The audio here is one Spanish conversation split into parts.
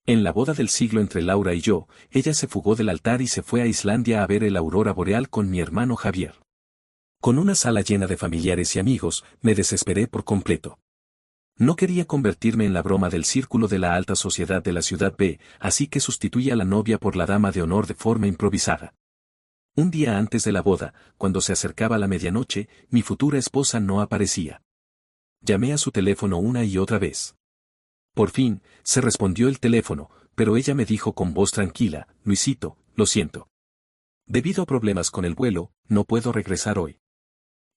En la boda del siglo entre Laura y yo, ella se fugó del altar y se fue a Islandia a ver el aurora boreal con mi hermano Javier. Con una sala llena de familiares y amigos, me desesperé por completo. No quería convertirme en la broma del círculo de la alta sociedad de la ciudad B, así que sustituí a la novia por la dama de honor de forma improvisada. Un día antes de la boda, cuando se acercaba la medianoche, mi futura esposa no aparecía. Llamé a su teléfono una y otra vez. Por fin, se respondió el teléfono, pero ella me dijo con voz tranquila: Luisito, lo siento. Debido a problemas con el vuelo, no puedo regresar hoy.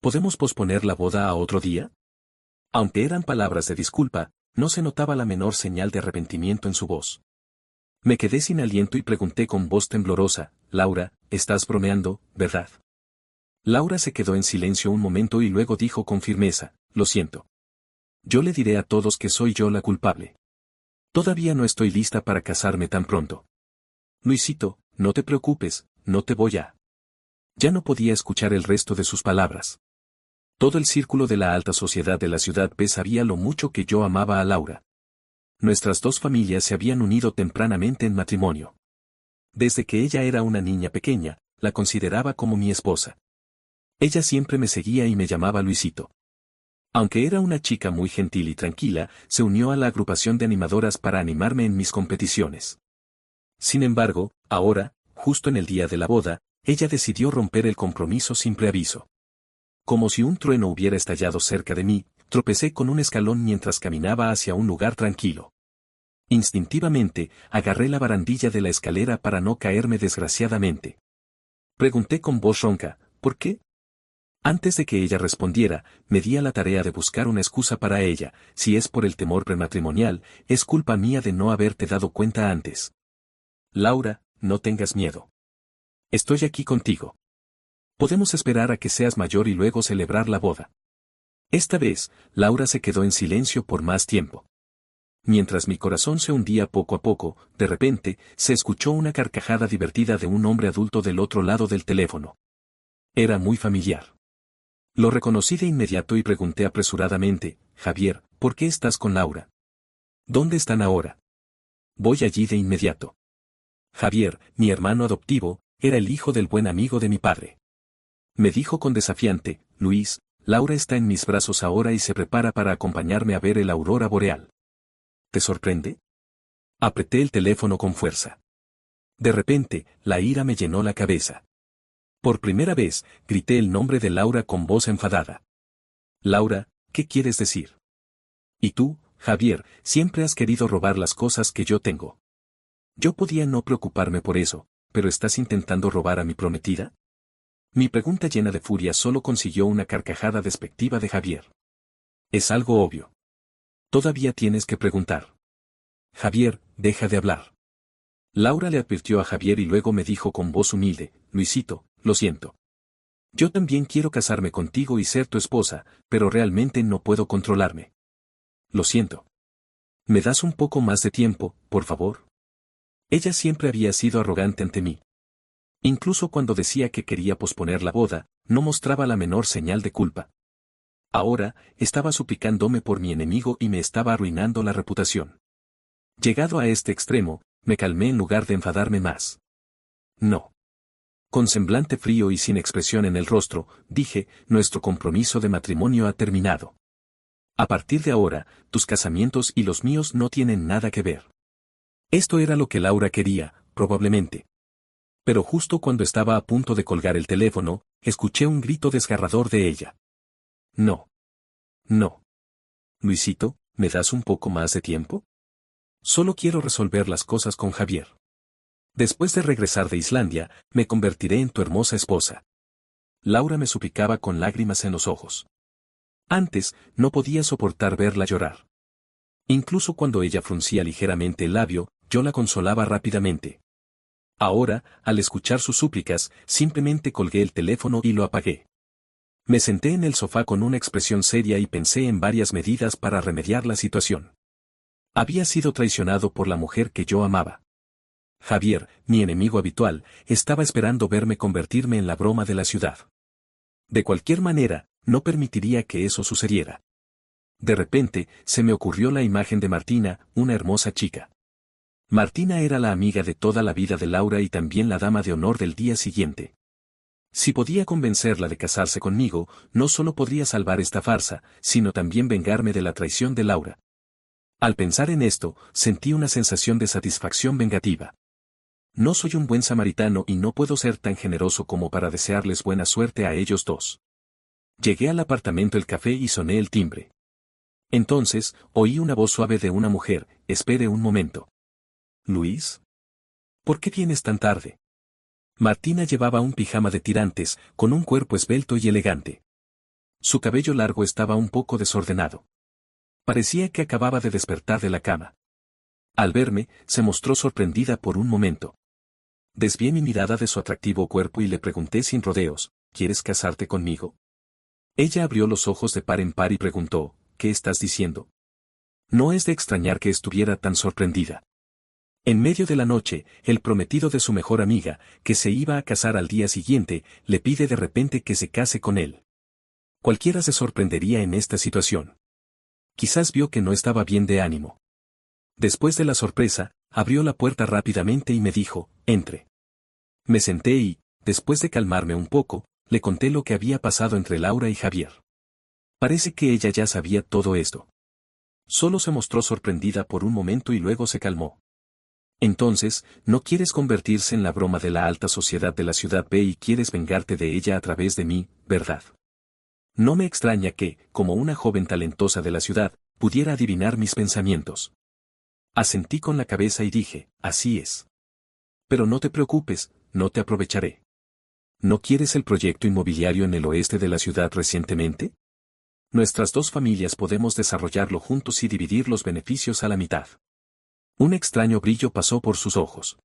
¿Podemos posponer la boda a otro día? Aunque eran palabras de disculpa, no se notaba la menor señal de arrepentimiento en su voz. Me quedé sin aliento y pregunté con voz temblorosa: Laura, estás bromeando, ¿verdad? Laura se quedó en silencio un momento y luego dijo con firmeza: lo siento. Yo le diré a todos que soy yo la culpable. Todavía no estoy lista para casarme tan pronto. Luisito, no te preocupes, no te voy a... Ya no podía escuchar el resto de sus palabras. Todo el círculo de la alta sociedad de la ciudad B sabía lo mucho que yo amaba a Laura. Nuestras dos familias se habían unido tempranamente en matrimonio. Desde que ella era una niña pequeña, la consideraba como mi esposa. Ella siempre me seguía y me llamaba Luisito. Aunque era una chica muy gentil y tranquila, se unió a la agrupación de animadoras para animarme en mis competiciones. Sin embargo, ahora, justo en el día de la boda, ella decidió romper el compromiso sin preaviso. Como si un trueno hubiera estallado cerca de mí, tropecé con un escalón mientras caminaba hacia un lugar tranquilo. Instintivamente, agarré la barandilla de la escalera para no caerme desgraciadamente. Pregunté con voz ronca: ¿por qué? Antes de que ella respondiera, me di a la tarea de buscar una excusa para ella: si es por el temor prematrimonial, es culpa mía de no haberte dado cuenta antes. Laura, no tengas miedo. Estoy aquí contigo. Podemos esperar a que seas mayor y luego celebrar la boda. Esta vez, Laura se quedó en silencio por más tiempo. Mientras mi corazón se hundía poco a poco, de repente, se escuchó una carcajada divertida de un hombre adulto del otro lado del teléfono. Era muy familiar. Lo reconocí de inmediato y pregunté apresuradamente: Javier, ¿por qué estás con Laura? ¿Dónde están ahora? Voy allí de inmediato. Javier, mi hermano adoptivo, era el hijo del buen amigo de mi padre. Me dijo con desafiante: Luis, Laura está en mis brazos ahora y se prepara para acompañarme a ver el aurora boreal. ¿Te sorprende? Apreté el teléfono con fuerza. De repente, la ira me llenó la cabeza. Por primera vez, grité el nombre de Laura con voz enfadada. Laura, ¿qué quieres decir? Y tú, Javier, siempre has querido robar las cosas que yo tengo. Yo podía no preocuparme por eso, pero ¿estás intentando robar a mi prometida? Mi pregunta llena de furia solo consiguió una carcajada despectiva de Javier. Es algo obvio. Todavía tienes que preguntar. Javier, deja de hablar. Laura le advirtió a Javier y luego me dijo con voz humilde: Luisito, lo siento. Yo también quiero casarme contigo y ser tu esposa, pero realmente no puedo controlarme. Lo siento. ¿Me das un poco más de tiempo, por favor? Ella siempre había sido arrogante ante mí. Incluso cuando decía que quería posponer la boda, no mostraba la menor señal de culpa. Ahora, estaba suplicándome por mi enemigo y me estaba arruinando la reputación. Llegado a este extremo, me calmé en lugar de enfadarme más. No. Con semblante frío y sin expresión en el rostro, dije: nuestro compromiso de matrimonio ha terminado. A partir de ahora, tus casamientos y los míos no tienen nada que ver. Esto era lo que Laura quería, probablemente. Pero justo cuando estaba a punto de colgar el teléfono, escuché un grito desgarrador de ella. No. No. Luisito, ¿me das un poco más de tiempo? Solo quiero resolver las cosas con Javier. Después de regresar de Islandia, me convertiré en tu hermosa esposa. Laura me suplicaba con lágrimas en los ojos. Antes, no podía soportar verla llorar. Incluso cuando ella fruncía ligeramente el labio, yo la consolaba rápidamente. Ahora, al escuchar sus súplicas, simplemente colgué el teléfono y lo apagué. Me senté en el sofá con una expresión seria y pensé en varias medidas para remediar la situación. Había sido traicionado por la mujer que yo amaba. Javier, mi enemigo habitual, estaba esperando verme convertirme en la broma de la ciudad. De cualquier manera, no permitiría que eso sucediera. De repente, se me ocurrió la imagen de Martina, una hermosa chica. Martina era la amiga de toda la vida de Laura y también la dama de honor del día siguiente. Si podía convencerla de casarse conmigo, no solo podría salvar esta farsa, sino también vengarme de la traición de Laura. Al pensar en esto, sentí una sensación de satisfacción vengativa. No soy un buen samaritano y no puedo ser tan generoso como para desearles buena suerte a ellos dos. Llegué al apartamento El Café y soné el timbre. Entonces, oí una voz suave de una mujer: «Espere un momento». «Luis, ¿por qué vienes tan tarde?». Martina llevaba un pijama de tirantes, con un cuerpo esbelto y elegante. Su cabello largo estaba un poco desordenado. Parecía que acababa de despertar de la cama. Al verme, se mostró sorprendida por un momento. Desvié mi mirada de su atractivo cuerpo y le pregunté sin rodeos: «¿Quieres casarte conmigo?». Ella abrió los ojos de par en par y preguntó: «¿Qué estás diciendo?». No es de extrañar que estuviera tan sorprendida. En medio de la noche, el prometido de su mejor amiga, que se iba a casar al día siguiente, le pide de repente que se case con él. Cualquiera se sorprendería en esta situación. Quizás vio que no estaba bien de ánimo. Después de la sorpresa, abrió la puerta rápidamente y me dijo: «Entre». Me senté y, después de calmarme un poco, le conté lo que había pasado entre Laura y Javier. Parece que ella ya sabía todo esto. Solo se mostró sorprendida por un momento y luego se calmó. «Entonces, no quieres convertirse en la broma de la alta sociedad de la ciudad B y quieres vengarte de ella a través de mí, ¿verdad?». No me extraña que, como una joven talentosa de la ciudad, pudiera adivinar mis pensamientos. Asentí con la cabeza y dije: «Así es. Pero no te preocupes, no te aprovecharé». ¿No quieres el proyecto inmobiliario en el oeste de la ciudad recientemente? Nuestras dos familias podemos desarrollarlo juntos y dividir los beneficios a la mitad. Un extraño brillo pasó por sus ojos.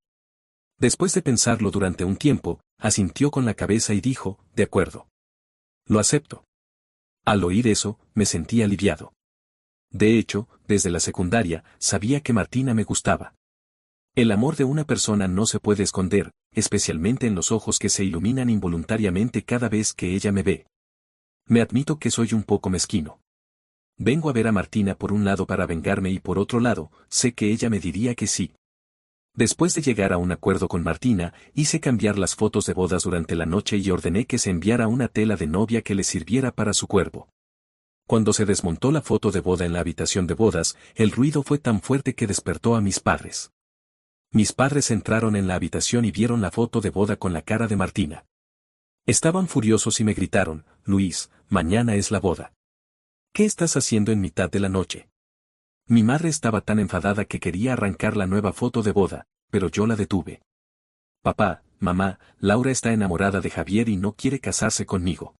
Después de pensarlo durante un tiempo, asintió con la cabeza y dijo: «De acuerdo. Lo acepto». Al oír eso, me sentí aliviado. De hecho, desde la secundaria, sabía que Martina me gustaba. El amor de una persona no se puede esconder, especialmente en los ojos que se iluminan involuntariamente cada vez que ella me ve. Me admito que soy un poco mezquino. Vengo a ver a Martina por un lado para vengarme y por otro lado, sé que ella me diría que sí. Después de llegar a un acuerdo con Martina, hice cambiar las fotos de bodas durante la noche y ordené que se enviara una tela de novia que le sirviera para su cuerpo. Cuando se desmontó la foto de boda en la habitación de bodas, el ruido fue tan fuerte que despertó a mis padres. Mis padres entraron en la habitación y vieron la foto de boda con la cara de Martina. Estaban furiosos y me gritaron: «Luis, mañana es la boda. ¿Qué estás haciendo en mitad de la noche?». Mi madre estaba tan enfadada que quería arrancar la nueva foto de boda, pero yo la detuve. «Papá, mamá, Laura está enamorada de Javier y no quiere casarse conmigo».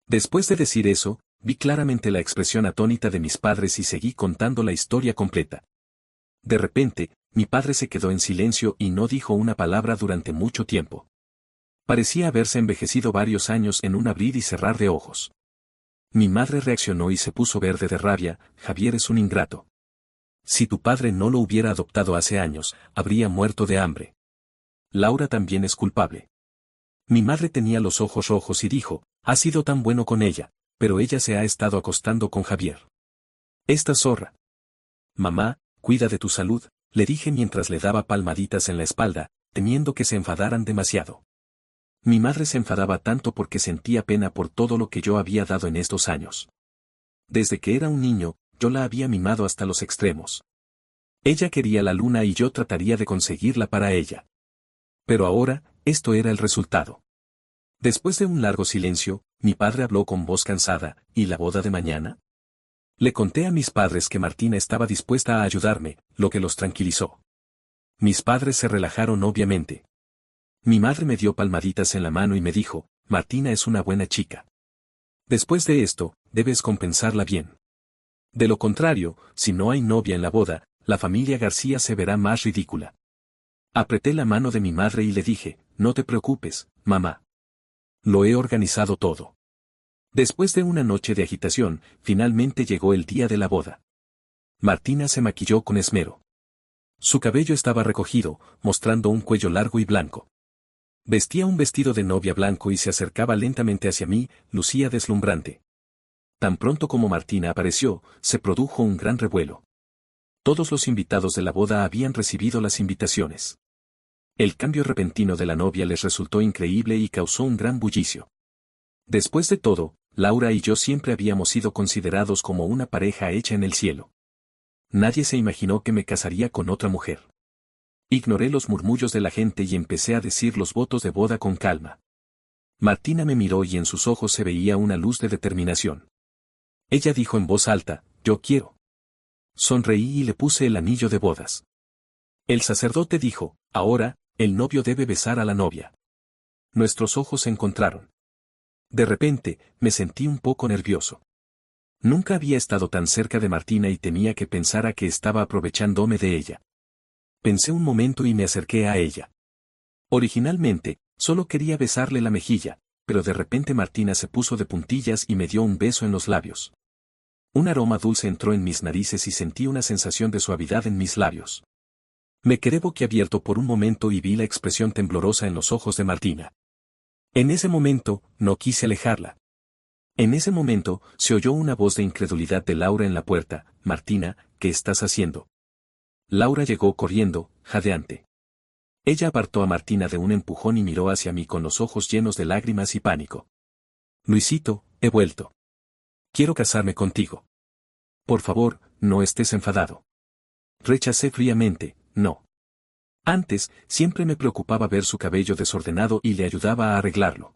Después de decir eso, vi claramente la expresión atónita de mis padres y seguí contando la historia completa. De repente, mi padre se quedó en silencio y no dijo una palabra durante mucho tiempo. Parecía haberse envejecido varios años en un abrir y cerrar de ojos. Mi madre reaccionó y se puso verde de rabia: «Javier es un ingrato. Si tu padre no lo hubiera adoptado hace años, habría muerto de hambre. Laura también es culpable». Mi madre tenía los ojos rojos y dijo: «Ha sido tan bueno con ella, pero ella se ha estado acostando con Javier. Esta zorra». «Mamá, cuida de tu salud», le dije mientras le daba palmaditas en la espalda, temiendo que se enfadaran demasiado. Mi madre se enfadaba tanto porque sentía pena por todo lo que yo había dado en estos años. Desde que era un niño, yo la había mimado hasta los extremos. Ella quería la luna y yo trataría de conseguirla para ella. Pero ahora, esto era el resultado. Después de un largo silencio, mi padre habló con voz cansada: «¿Y la boda de mañana?». Le conté a mis padres que Martina estaba dispuesta a ayudarme, lo que los tranquilizó. Mis padres se relajaron obviamente. Mi madre me dio palmaditas en la mano y me dijo: «Martina es una buena chica. Después de esto, debes compensarla bien. De lo contrario, si no hay novia en la boda, la familia García se verá más ridícula». Apreté la mano de mi madre y le dije: «No te preocupes, mamá. Lo he organizado todo». Después de una noche de agitación, finalmente llegó el día de la boda. Martina se maquilló con esmero. Su cabello estaba recogido, mostrando un cuello largo y blanco. Vestía un vestido de novia blanco y se acercaba lentamente hacia mí, lucía deslumbrante. Tan pronto como Martina apareció, se produjo un gran revuelo. Todos los invitados de la boda habían recibido las invitaciones. El cambio repentino de la novia les resultó increíble y causó un gran bullicio. Después de todo, Laura y yo siempre habíamos sido considerados como una pareja hecha en el cielo. Nadie se imaginó que me casaría con otra mujer. Ignoré los murmullos de la gente y empecé a decir los votos de boda con calma. Martina me miró y en sus ojos se veía una luz de determinación. Ella dijo en voz alta, yo quiero. Sonreí y le puse el anillo de bodas. El sacerdote dijo, ahora, el novio debe besar a la novia. Nuestros ojos se encontraron. De repente, me sentí un poco nervioso. Nunca había estado tan cerca de Martina y temía que pensara que estaba aprovechándome de ella. Pensé un momento y me acerqué a ella. Originalmente, solo quería besarle la mejilla, pero de repente Martina se puso de puntillas y me dio un beso en los labios. Un aroma dulce entró en mis narices y sentí una sensación de suavidad en mis labios. Me quedé boquiabierto por un momento y vi la expresión temblorosa en los ojos de Martina. En ese momento, no quise alejarla. En ese momento, se oyó una voz de incredulidad de Laura en la puerta, Martina, ¿qué estás haciendo? Laura llegó corriendo, jadeante. Ella apartó a Martina de un empujón y miró hacia mí con los ojos llenos de lágrimas y pánico. Luisito, he vuelto. Quiero casarme contigo. Por favor, no estés enfadado. Rechacé fríamente, no. Antes, siempre me preocupaba ver su cabello desordenado y le ayudaba a arreglarlo.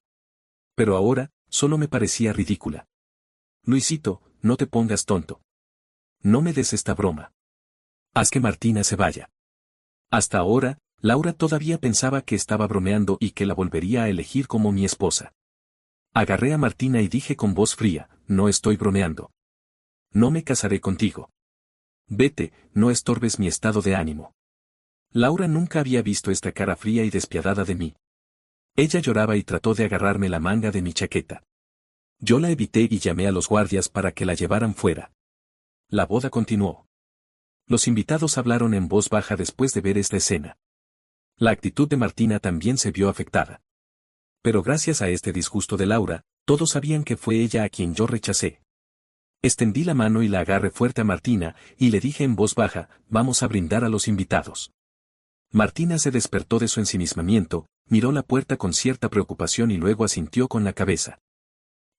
Pero ahora, solo me parecía ridícula. Luisito, no te pongas tonto. No me des esta broma. Haz que Martina se vaya. Hasta ahora, Laura todavía pensaba que estaba bromeando y que la volvería a elegir como mi esposa. Agarré a Martina y dije con voz fría, no estoy bromeando. No me casaré contigo. Vete, no estorbes mi estado de ánimo. Laura nunca había visto esta cara fría y despiadada de mí. Ella lloraba y trató de agarrarme la manga de mi chaqueta. Yo la evité y llamé a los guardias para que la llevaran fuera. La boda continuó. Los invitados hablaron en voz baja después de ver esta escena. La actitud de Martina también se vio afectada. Pero gracias a este disgusto de Laura, todos sabían que fue ella a quien yo rechacé. Extendí la mano y la agarré fuerte a Martina, y le dije en voz baja, vamos a brindar a los invitados. Martina se despertó de su ensimismamiento, miró la puerta con cierta preocupación y luego asintió con la cabeza.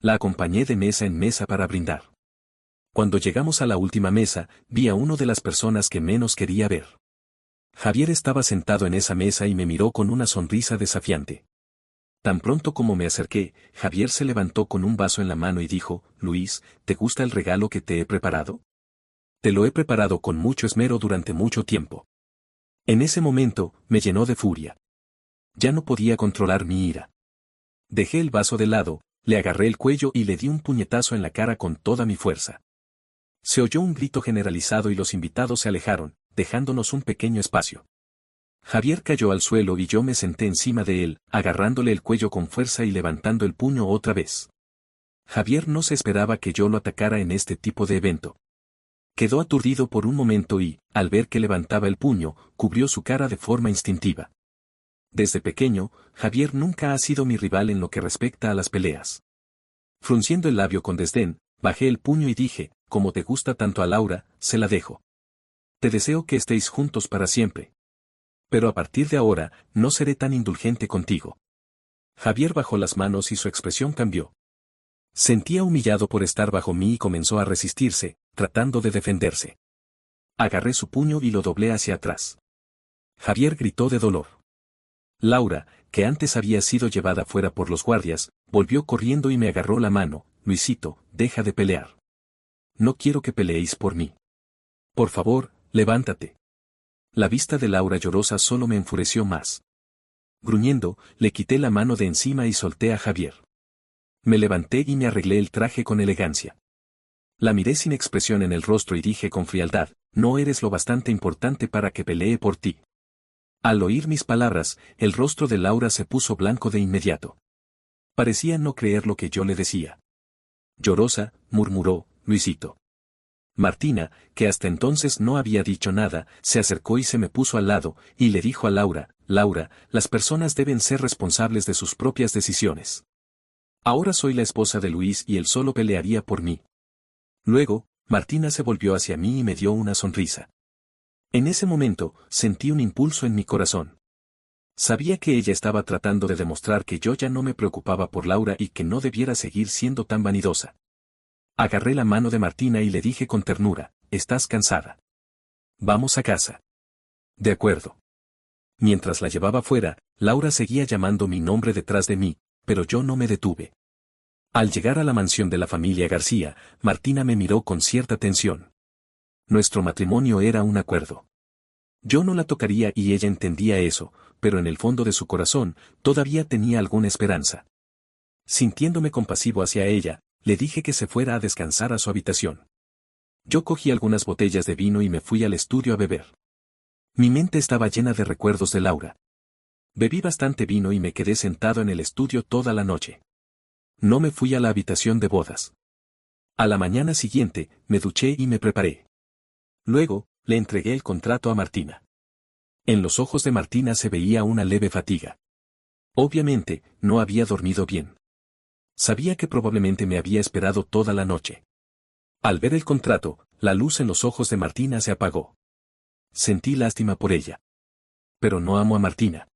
La acompañé de mesa en mesa para brindar. Cuando llegamos a la última mesa, vi a uno de las personas que menos quería ver. Javier estaba sentado en esa mesa y me miró con una sonrisa desafiante. Tan pronto como me acerqué, Javier se levantó con un vaso en la mano y dijo, Luis, ¿te gusta el regalo que te he preparado? Te lo he preparado con mucho esmero durante mucho tiempo. En ese momento, me llenó de furia. Ya no podía controlar mi ira. Dejé el vaso de lado, le agarré el cuello y le di un puñetazo en la cara con toda mi fuerza. Se oyó un grito generalizado y los invitados se alejaron, dejándonos un pequeño espacio. Javier cayó al suelo y yo me senté encima de él, agarrándole el cuello con fuerza y levantando el puño otra vez. Javier no se esperaba que yo lo atacara en este tipo de evento. Quedó aturdido por un momento y, al ver que levantaba el puño, cubrió su cara de forma instintiva. Desde pequeño, Javier nunca ha sido mi rival en lo que respecta a las peleas. Frunciendo el labio con desdén, bajé el puño y dije, como te gusta tanto a Laura, se la dejo. Te deseo que estéis juntos para siempre. Pero a partir de ahora, no seré tan indulgente contigo. Javier bajó las manos y su expresión cambió. Sentía humillado por estar bajo mí y comenzó a resistirse, tratando de defenderse. Agarré su puño y lo doblé hacia atrás. Javier gritó de dolor. Laura, que antes había sido llevada fuera por los guardias, volvió corriendo y me agarró la mano, Luisito, deja de pelear. No quiero que peleéis por mí. Por favor, levántate. La vista de Laura llorosa solo me enfureció más. Gruñendo, le quité la mano de encima y solté a Javier. Me levanté y me arreglé el traje con elegancia. La miré sin expresión en el rostro y dije con frialdad, no eres lo bastante importante para que pelee por ti. Al oír mis palabras, el rostro de Laura se puso blanco de inmediato. Parecía no creer lo que yo le decía. Llorosa, murmuró, Luisito. Martina, que hasta entonces no había dicho nada, se acercó y se me puso al lado, y le dijo a Laura, Laura, las personas deben ser responsables de sus propias decisiones. Ahora soy la esposa de Luis y él solo pelearía por mí. Luego, Martina se volvió hacia mí y me dio una sonrisa. En ese momento, sentí un impulso en mi corazón. Sabía que ella estaba tratando de demostrar que yo ya no me preocupaba por Laura y que no debiera seguir siendo tan vanidosa. Agarré la mano de Martina y le dije con ternura, ¿estás cansada? Vamos a casa. De acuerdo. Mientras la llevaba fuera, Laura seguía llamando mi nombre detrás de mí, pero yo no me detuve. Al llegar a la mansión de la familia García, Martina me miró con cierta tensión. Nuestro matrimonio era un acuerdo. Yo no la tocaría y ella entendía eso, pero en el fondo de su corazón, todavía tenía alguna esperanza. Sintiéndome compasivo hacia ella, le dije que se fuera a descansar a su habitación. Yo cogí algunas botellas de vino y me fui al estudio a beber. Mi mente estaba llena de recuerdos de Laura. Bebí bastante vino y me quedé sentado en el estudio toda la noche. No me fui a la habitación de bodas. A la mañana siguiente, me duché y me preparé. Luego, le entregué el contrato a Martina. En los ojos de Martina se veía una leve fatiga. Obviamente, no había dormido bien. Sabía que probablemente me había esperado toda la noche. Al ver el contrato, la luz en los ojos de Martina se apagó. Sentí lástima por ella. Pero no amo a Martina.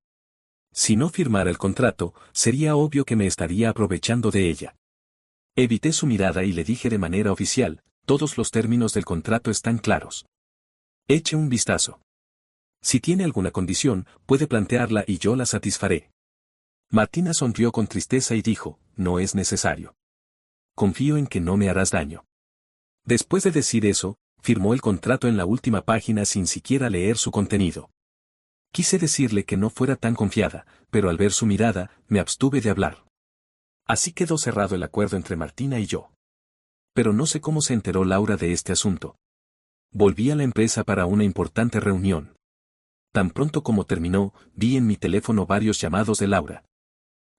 Si no firmara el contrato, sería obvio que me estaría aprovechando de ella. Evité su mirada y le dije de manera oficial, todos los términos del contrato están claros. Eche un vistazo. Si tiene alguna condición, puede plantearla y yo la satisfaré. Martina sonrió con tristeza y dijo, no es necesario. Confío en que no me harás daño. Después de decir eso, firmó el contrato en la última página sin siquiera leer su contenido. Quise decirle que no fuera tan confiada, pero al ver su mirada, me abstuve de hablar. Así quedó cerrado el acuerdo entre Martina y yo. Pero no sé cómo se enteró Laura de este asunto. Volví a la empresa para una importante reunión. Tan pronto como terminó, vi en mi teléfono varios llamados de Laura.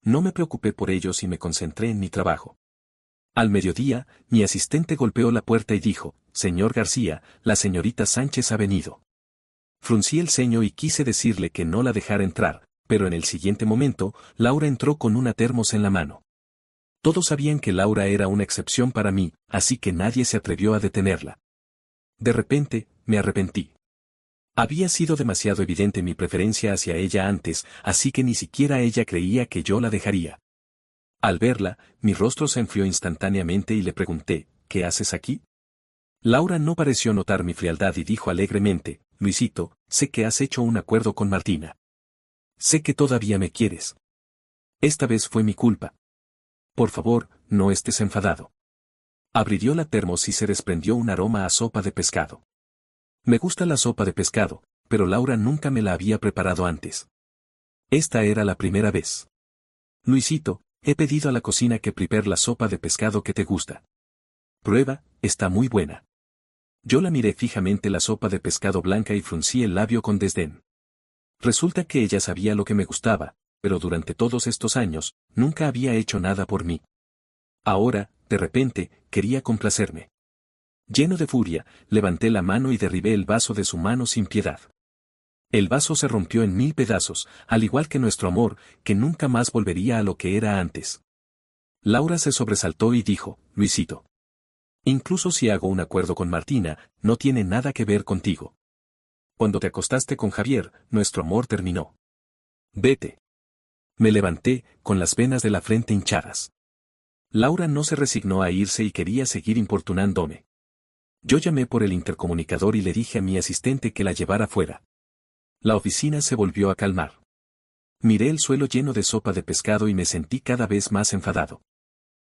No me preocupé por ellos y me concentré en mi trabajo. Al mediodía, mi asistente golpeó la puerta y dijo, «Señor García, la señorita Sánchez ha venido». Fruncí el ceño y quise decirle que no la dejara entrar, pero en el siguiente momento, Laura entró con una termos en la mano. Todos sabían que Laura era una excepción para mí, así que nadie se atrevió a detenerla. De repente, me arrepentí. Había sido demasiado evidente mi preferencia hacia ella antes, así que ni siquiera ella creía que yo la dejaría. Al verla, mi rostro se enfrió instantáneamente y le pregunté, ¿qué haces aquí? Laura no pareció notar mi frialdad y dijo alegremente, Luisito, sé que has hecho un acuerdo con Martina. Sé que todavía me quieres. Esta vez fue mi culpa. Por favor, no estés enfadado. Abrió la termos y se desprendió un aroma a sopa de pescado. Me gusta la sopa de pescado, pero Laura nunca me la había preparado antes. Esta era la primera vez. Luisito, he pedido a la cocina que prepare la sopa de pescado que te gusta. Prueba, está muy buena. Yo la miré fijamente la sopa de pescado blanca y fruncí el labio con desdén. Resulta que ella sabía lo que me gustaba, pero durante todos estos años, nunca había hecho nada por mí. Ahora, de repente, quería complacerme. Lleno de furia, levanté la mano y derribé el vaso de su mano sin piedad. El vaso se rompió en 1000 pedazos, al igual que nuestro amor, que nunca más volvería a lo que era antes. Laura se sobresaltó y dijo, Luisito. Incluso si hago un acuerdo con Martina, no tiene nada que ver contigo. Cuando te acostaste con Javier, nuestro amor terminó. Vete. Me levanté, con las venas de la frente hinchadas. Laura no se resignó a irse y quería seguir importunándome. Yo llamé por el intercomunicador y le dije a mi asistente que la llevara fuera. La oficina se volvió a calmar. Miré el suelo lleno de sopa de pescado y me sentí cada vez más enfadado.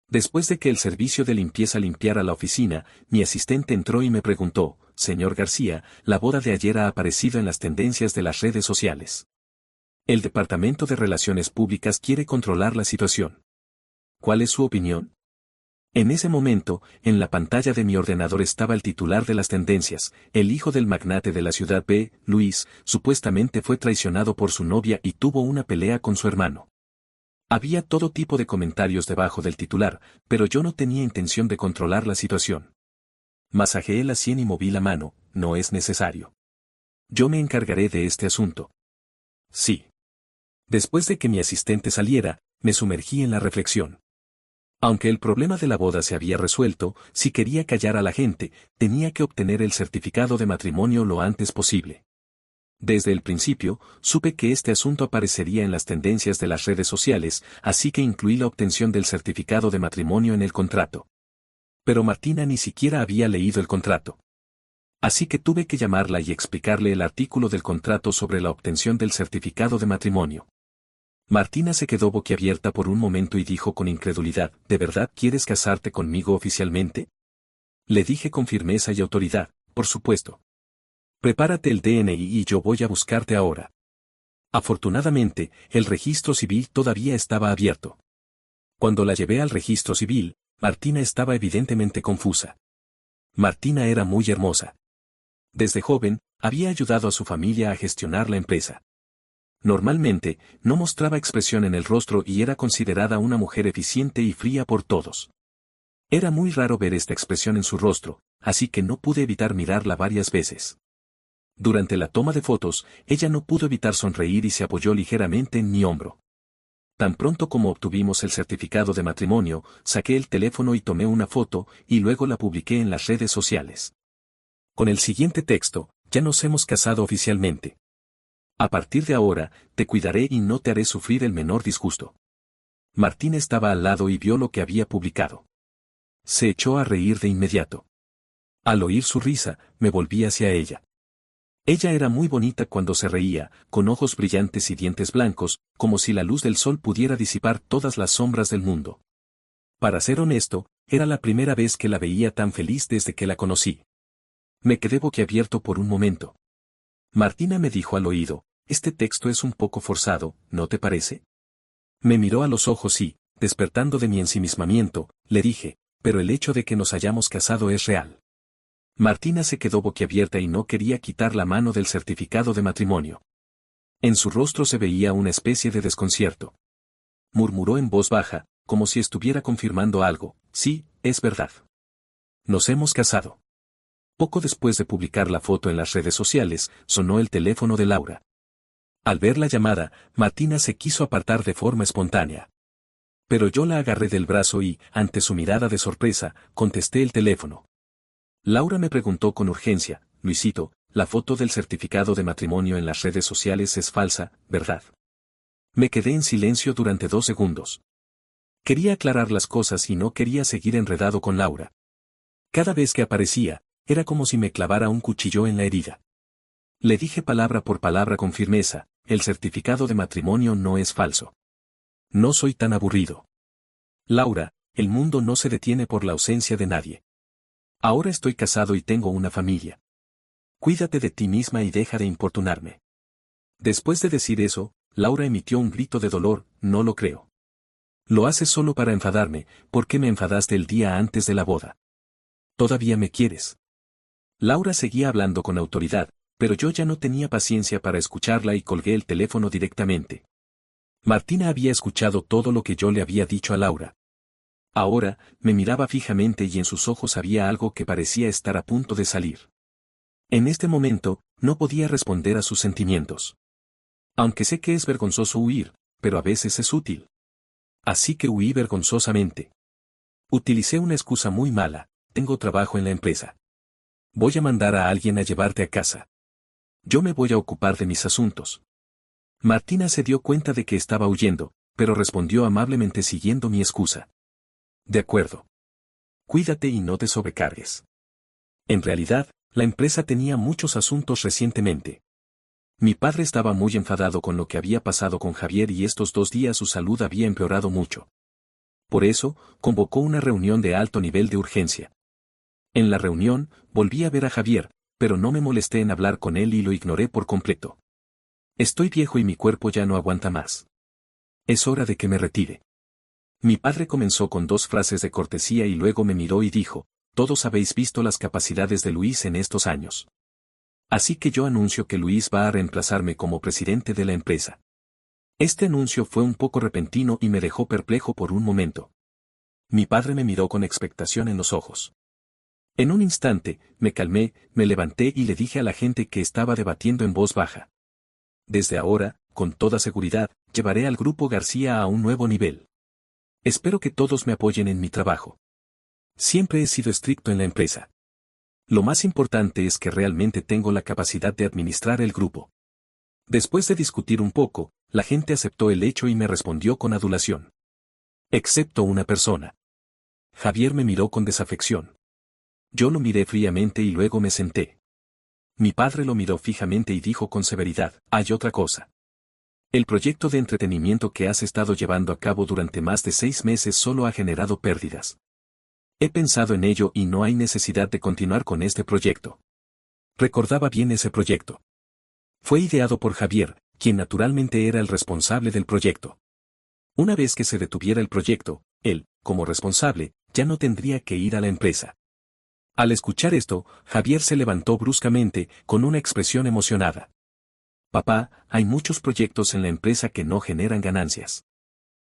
Después de que el servicio de limpieza limpiara la oficina, mi asistente entró y me preguntó, «Señor García, la boda de ayer ha aparecido en las tendencias de las redes sociales. El Departamento de Relaciones Públicas quiere controlar la situación. ¿Cuál es su opinión?» En ese momento, en la pantalla de mi ordenador estaba el titular de las tendencias, el hijo del magnate de la ciudad B, Luis, supuestamente fue traicionado por su novia y tuvo una pelea con su hermano. Había todo tipo de comentarios debajo del titular, pero yo no tenía intención de controlar la situación. Masajeé la sien y moví la mano, no es necesario. Yo me encargaré de este asunto. Sí. Después de que mi asistente saliera, me sumergí en la reflexión. Aunque el problema de la boda se había resuelto, si quería callar a la gente, tenía que obtener el certificado de matrimonio lo antes posible. Desde el principio, supe que este asunto aparecería en las tendencias de las redes sociales, así que incluí la obtención del certificado de matrimonio en el contrato. Pero Martina ni siquiera había leído el contrato. Así que tuve que llamarla y explicarle el artículo del contrato sobre la obtención del certificado de matrimonio. Martina se quedó boquiabierta por un momento y dijo con incredulidad, ¿de verdad quieres casarte conmigo oficialmente? Le dije con firmeza y autoridad, por supuesto. Prepárate el DNI y yo voy a buscarte ahora. Afortunadamente, el registro civil todavía estaba abierto. Cuando la llevé al registro civil, Martina estaba evidentemente confusa. Martina era muy hermosa. Desde joven, había ayudado a su familia a gestionar la empresa. Normalmente, no mostraba expresión en el rostro y era considerada una mujer eficiente y fría por todos. Era muy raro ver esta expresión en su rostro, así que no pude evitar mirarla varias veces. Durante la toma de fotos, ella no pudo evitar sonreír y se apoyó ligeramente en mi hombro. Tan pronto como obtuvimos el certificado de matrimonio, saqué el teléfono y tomé una foto, y luego la publiqué en las redes sociales. Con el siguiente texto, ya nos hemos casado oficialmente. A partir de ahora, te cuidaré y no te haré sufrir el menor disgusto. Martín estaba al lado y vio lo que había publicado. Se echó a reír de inmediato. Al oír su risa, me volví hacia ella. Ella era muy bonita cuando se reía, con ojos brillantes y dientes blancos, como si la luz del sol pudiera disipar todas las sombras del mundo. Para ser honesto, era la primera vez que la veía tan feliz desde que la conocí. Me quedé boquiabierto por un momento. Martina me dijo al oído, este texto es un poco forzado, ¿no te parece? Me miró a los ojos y, despertando de mi ensimismamiento, le dije, pero el hecho de que nos hayamos casado es real. Martina se quedó boquiabierta y no quería quitar la mano del certificado de matrimonio. En su rostro se veía una especie de desconcierto. Murmuró en voz baja, como si estuviera confirmando algo, sí, es verdad. Nos hemos casado. Poco después de publicar la foto en las redes sociales, sonó el teléfono de Laura. Al ver la llamada, Martina se quiso apartar de forma espontánea. Pero yo la agarré del brazo y, ante su mirada de sorpresa, contesté el teléfono. Laura me preguntó con urgencia, Luisito, la foto del certificado de matrimonio en las redes sociales es falsa, ¿verdad? Me quedé en silencio durante 2 segundos. Quería aclarar las cosas y no quería seguir enredado con Laura. Cada vez que aparecía, era como si me clavara un cuchillo en la herida. Le dije palabra por palabra con firmeza, el certificado de matrimonio no es falso. No soy tan aburrido. Laura, el mundo no se detiene por la ausencia de nadie. Ahora estoy casado y tengo una familia. Cuídate de ti misma y deja de importunarme. Después de decir eso, Laura emitió un grito de dolor, no lo creo. Lo haces solo para enfadarme, ¿por qué me enfadaste el día antes de la boda? ¿Todavía me quieres? Laura seguía hablando con autoridad, pero yo ya no tenía paciencia para escucharla y colgué el teléfono directamente. Martina había escuchado todo lo que yo le había dicho a Laura. Ahora, me miraba fijamente y en sus ojos había algo que parecía estar a punto de salir. En este momento, no podía responder a sus sentimientos. Aunque sé que es vergonzoso huir, pero a veces es útil. Así que huí vergonzosamente. Utilicé una excusa muy mala, tengo trabajo en la empresa. Voy a mandar a alguien a llevarte a casa. Yo me voy a ocupar de mis asuntos. Martina se dio cuenta de que estaba huyendo, pero respondió amablemente siguiendo mi excusa. De acuerdo. Cuídate y no te sobrecargues. En realidad, la empresa tenía muchos asuntos recientemente. Mi padre estaba muy enfadado con lo que había pasado con Javier y estos 2 días su salud había empeorado mucho. Por eso, convocó una reunión de alto nivel de urgencia. En la reunión, volví a ver a Javier, pero no me molesté en hablar con él y lo ignoré por completo. Estoy viejo y mi cuerpo ya no aguanta más. Es hora de que me retire. Mi padre comenzó con 2 frases de cortesía y luego me miró y dijo, todos habéis visto las capacidades de Luis en estos años. Así que yo anuncio que Luis va a reemplazarme como presidente de la empresa. Este anuncio fue un poco repentino y me dejó perplejo por un momento. Mi padre me miró con expectación en los ojos. En un instante, me calmé, me levanté y le dije a la gente que estaba debatiendo en voz baja. Desde ahora, con toda seguridad, llevaré al Grupo García a un nuevo nivel. Espero que todos me apoyen en mi trabajo. Siempre he sido estricto en la empresa. Lo más importante es que realmente tengo la capacidad de administrar el grupo. Después de discutir un poco, la gente aceptó el hecho y me respondió con adulación. Excepto una persona. Javier me miró con desafección. Yo lo miré fríamente y luego me senté. Mi padre lo miró fijamente y dijo con severidad, hay otra cosa. El proyecto de entretenimiento que has estado llevando a cabo durante más de 6 meses solo ha generado pérdidas. He pensado en ello y no hay necesidad de continuar con este proyecto. Recordaba bien ese proyecto. Fue ideado por Javier, quien naturalmente era el responsable del proyecto. Una vez que se detuviera el proyecto, él, como responsable, ya no tendría que ir a la empresa. Al escuchar esto, Javier se levantó bruscamente, con una expresión emocionada. Papá, hay muchos proyectos en la empresa que no generan ganancias.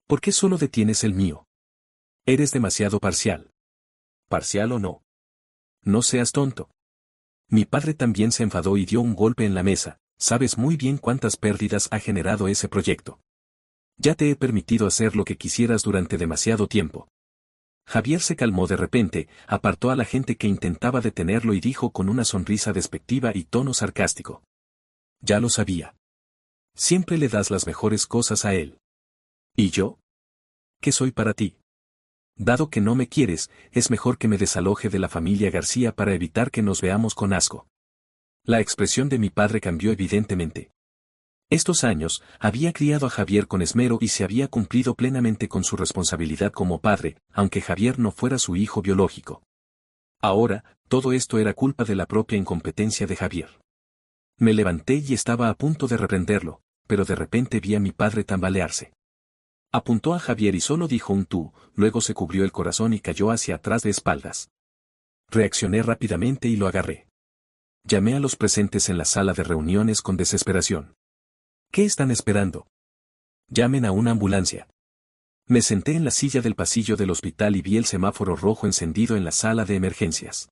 ¿Por qué solo detienes el mío? Eres demasiado parcial. ¿Parcial o no? No seas tonto. Mi padre también se enfadó y dio un golpe en la mesa. Sabes muy bien cuántas pérdidas ha generado ese proyecto. Ya te he permitido hacer lo que quisieras durante demasiado tiempo. Javier se calmó de repente, apartó a la gente que intentaba detenerlo y dijo con una sonrisa despectiva y tono sarcástico. Ya lo sabía. Siempre le das las mejores cosas a él. ¿Y yo? ¿Qué soy para ti? Dado que no me quieres, es mejor que me desaloje de la familia García para evitar que nos veamos con asco. La expresión de mi padre cambió evidentemente. Estos años, había criado a Javier con esmero y se había cumplido plenamente con su responsabilidad como padre, aunque Javier no fuera su hijo biológico. Ahora, todo esto era culpa de la propia incompetencia de Javier. Me levanté y estaba a punto de reprenderlo, pero de repente vi a mi padre tambalearse. Apuntó a Javier y solo dijo un tú, luego se cubrió el corazón y cayó hacia atrás de espaldas. Reaccioné rápidamente y lo agarré. Llamé a los presentes en la sala de reuniones con desesperación. ¿Qué están esperando? Llamen a una ambulancia. Me senté en la silla del pasillo del hospital y vi el semáforo rojo encendido en la sala de emergencias.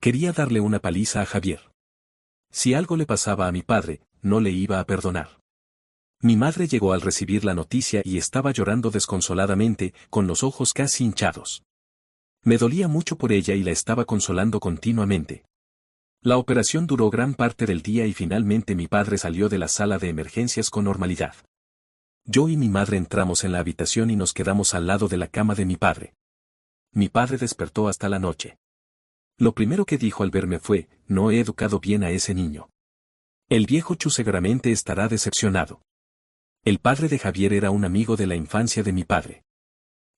Quería darle una paliza a Javier. Si algo le pasaba a mi padre, no le iba a perdonar. Mi madre llegó al recibir la noticia y estaba llorando desconsoladamente, con los ojos casi hinchados. Me dolía mucho por ella y la estaba consolando continuamente. La operación duró gran parte del día y finalmente mi padre salió de la sala de emergencias con normalidad. Yo y mi madre entramos en la habitación y nos quedamos al lado de la cama de mi padre. Mi padre despertó hasta la noche. Lo primero que dijo al verme fue, no he educado bien a ese niño. El viecho Chu seguramente estará decepcionado. El padre de Javier era un amigo de la infancia de mi padre.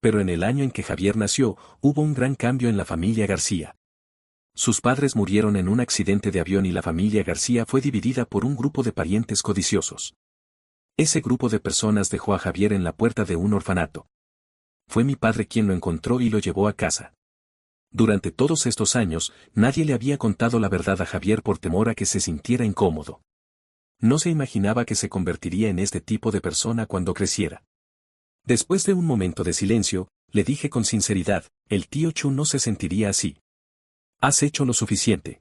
Pero en el año en que Javier nació, hubo un gran cambio en la familia García. Sus padres murieron en un accidente de avión y la familia García fue dividida por un grupo de parientes codiciosos. Ese grupo de personas dejó a Javier en la puerta de un orfanato. Fue mi padre quien lo encontró y lo llevó a casa. Durante todos estos años, nadie le había contado la verdad a Javier por temor a que se sintiera incómodo. No se imaginaba que se convertiría en este tipo de persona cuando creciera. Después de un momento de silencio, le dije con sinceridad, el tío Chu no se sentiría así. Has hecho lo suficiente.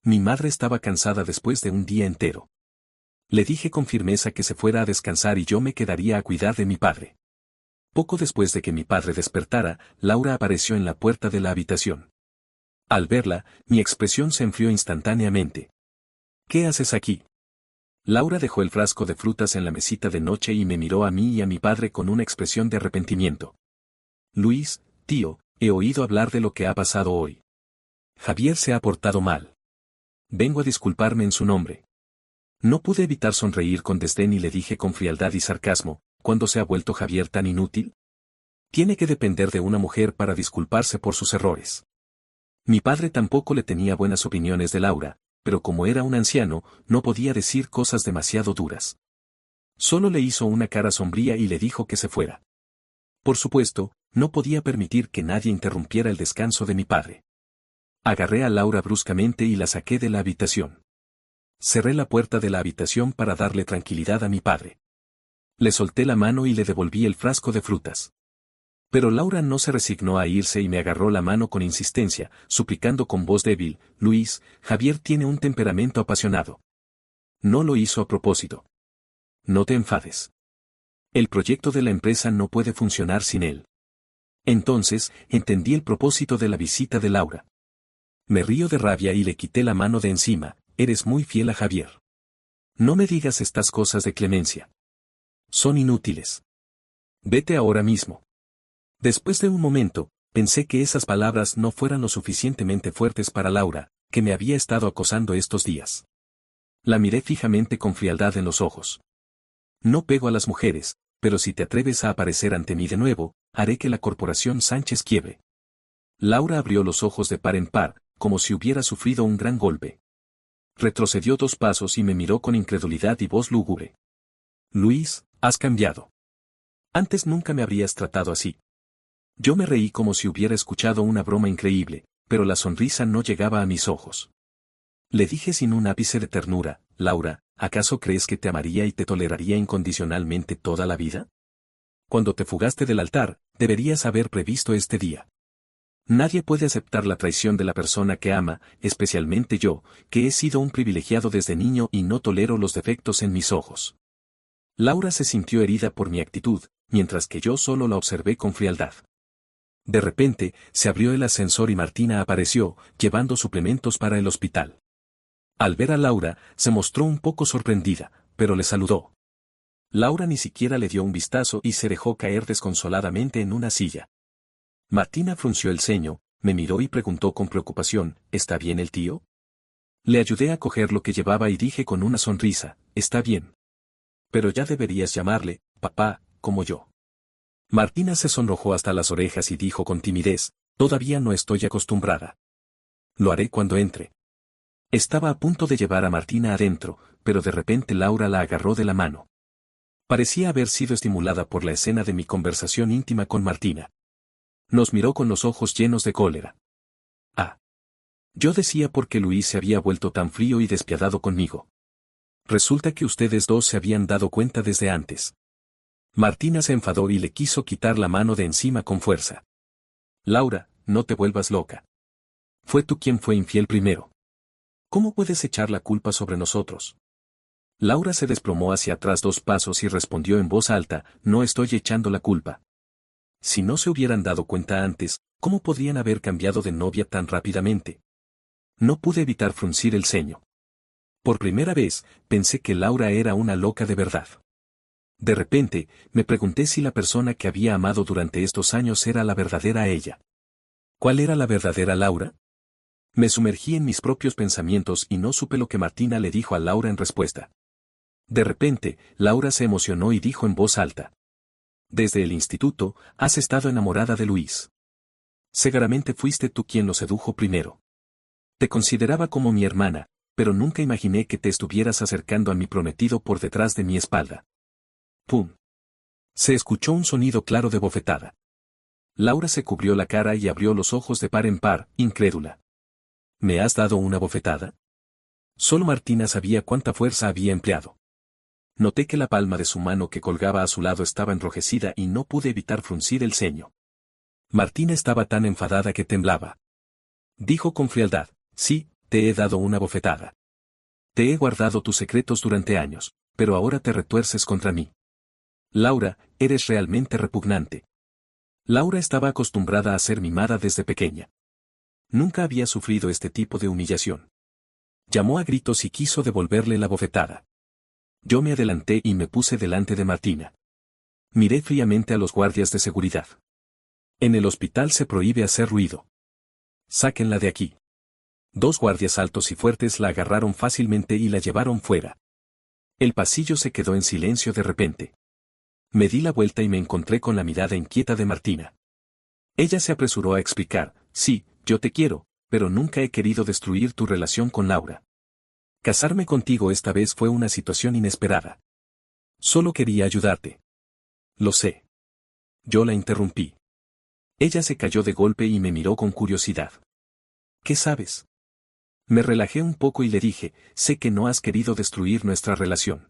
Mi madre estaba cansada después de un día entero. Le dije con firmeza que se fuera a descansar y yo me quedaría a cuidar de mi padre. Poco después de que mi padre despertara, Laura apareció en la puerta de la habitación. Al verla, mi expresión se enfrió instantáneamente. ¿Qué haces aquí? Laura dejó el frasco de frutas en la mesita de noche y me miró a mí y a mi padre con una expresión de arrepentimiento. Luis, tío, he oído hablar de lo que ha pasado hoy. Javier se ha portado mal. Vengo a disculparme en su nombre. No pude evitar sonreír con desdén y le dije con frialdad y sarcasmo, ¿cuándo se ha vuelto Javier tan inútil? Tiene que depender de una mujer para disculparse por sus errores. Mi padre tampoco le tenía buenas opiniones de Laura, pero como era un anciano, no podía decir cosas demasiado duras. Solo le hizo una cara sombría y le dijo que se fuera. Por supuesto, no podía permitir que nadie interrumpiera el descanso de mi padre. Agarré a Laura bruscamente y la saqué de la habitación. Cerré la puerta de la habitación para darle tranquilidad a mi padre. Le solté la mano y le devolví el frasco de frutas. Pero Laura no se resignó a irse y me agarró la mano con insistencia, suplicando con voz débil, Luis, Javier tiene un temperamento apasionado. No lo hizo a propósito. No te enfades. El proyecto de la empresa no puede funcionar sin él. Entonces, entendí el propósito de la visita de Laura. Me río de rabia y le quité la mano de encima. Eres muy fiel a Javier. No me digas estas cosas de clemencia. Son inútiles. Vete ahora mismo. Después de un momento, pensé que esas palabras no fueran lo suficientemente fuertes para Laura, que me había estado acosando estos días. La miré fijamente con frialdad en los ojos. No pego a las mujeres, pero si te atreves a aparecer ante mí de nuevo, haré que la corporación Sánchez quiebre. Laura abrió los ojos de par en par, como si hubiera sufrido un gran golpe. Retrocedió 2 pasos y me miró con incredulidad y voz lúgubre. Luis, has cambiado. Antes nunca me habrías tratado así. Yo me reí como si hubiera escuchado una broma increíble, pero la sonrisa no llegaba a mis ojos. Le dije sin un ápice de ternura, Laura, ¿acaso crees que te amaría y te toleraría incondicionalmente toda la vida? Cuando te fugaste del altar, deberías haber previsto este día. Nadie puede aceptar la traición de la persona que ama, especialmente yo, que he sido un privilegiado desde niño y no tolero los defectos en mis ojos. Laura se sintió herida por mi actitud, mientras que yo solo la observé con frialdad. De repente, se abrió el ascensor y Martina apareció, llevando suplementos para el hospital. Al ver a Laura, se mostró un poco sorprendida, pero le saludó. Laura ni siquiera le dio un vistazo y se dejó caer desconsoladamente en una silla. Martina frunció el ceño, me miró y preguntó con preocupación, ¿está bien el tío? Le ayudé a coger lo que llevaba y dije con una sonrisa, está bien. Pero ya deberías llamarle, papá, como yo. Martina se sonrojó hasta las orejas y dijo con timidez, todavía no estoy acostumbrada. Lo haré cuando entre. Estaba a punto de llevar a Martina adentro, pero de repente Laura la agarró de la mano. Parecía haber sido estimulada por la escena de mi conversación íntima con Martina. Nos miró con los ojos llenos de cólera. Ah. Yo decía por qué Luis se había vuelto tan frío y despiadado conmigo. Resulta que ustedes dos se habían dado cuenta desde antes. Martina se enfadó y le quiso quitar la mano de encima con fuerza. Laura, no te vuelvas loca. Fue tú quien fue infiel primero. ¿Cómo puedes echar la culpa sobre nosotros? Laura se desplomó hacia atrás 2 pasos y respondió en voz alta, no estoy echando la culpa. Si no se hubieran dado cuenta antes, ¿cómo podrían haber cambiado de novia tan rápidamente? No pude evitar fruncir el ceño. Por primera vez, pensé que Laura era una loca de verdad. De repente, me pregunté si la persona que había amado durante estos años era la verdadera ella. ¿Cuál era la verdadera Laura? Me sumergí en mis propios pensamientos y no supe lo que Martina le dijo a Laura en respuesta. De repente, Laura se emocionó y dijo en voz alta. Desde el instituto, has estado enamorada de Luis. Seguramente fuiste tú quien lo sedujo primero. Te consideraba como mi hermana, pero nunca imaginé que te estuvieras acercando a mi prometido por detrás de mi espalda. ¡Pum! Se escuchó un sonido claro de bofetada. Laura se cubrió la cara y abrió los ojos de par en par, incrédula. ¿Me has dado una bofetada? Solo Martina sabía cuánta fuerza había empleado. Noté que la palma de su mano que colgaba a su lado estaba enrojecida y no pude evitar fruncir el ceño. Martina estaba tan enfadada que temblaba. Dijo con frialdad, sí, te he dado una bofetada. Te he guardado tus secretos durante años, pero ahora te retuerces contra mí. Laura, eres realmente repugnante. Laura estaba acostumbrada a ser mimada desde pequeña. Nunca había sufrido este tipo de humillación. Llamó a gritos y quiso devolverle la bofetada. Yo me adelanté y me puse delante de Martina. Miré fríamente a los guardias de seguridad. En el hospital se prohíbe hacer ruido. Sáquenla de aquí. 2 guardias altos y fuertes la agarraron fácilmente y la llevaron fuera. El pasillo se quedó en silencio de repente. Me di la vuelta y me encontré con la mirada inquieta de Martina. Ella se apresuró a explicar, sí, yo te quiero, pero nunca he querido destruir tu relación con Laura. Casarme contigo esta vez fue una situación inesperada. Solo quería ayudarte. Lo sé. Yo la interrumpí. Ella se cayó de golpe y me miró con curiosidad. ¿Qué sabes? Me relajé un poco y le dije, sé que no has querido destruir nuestra relación.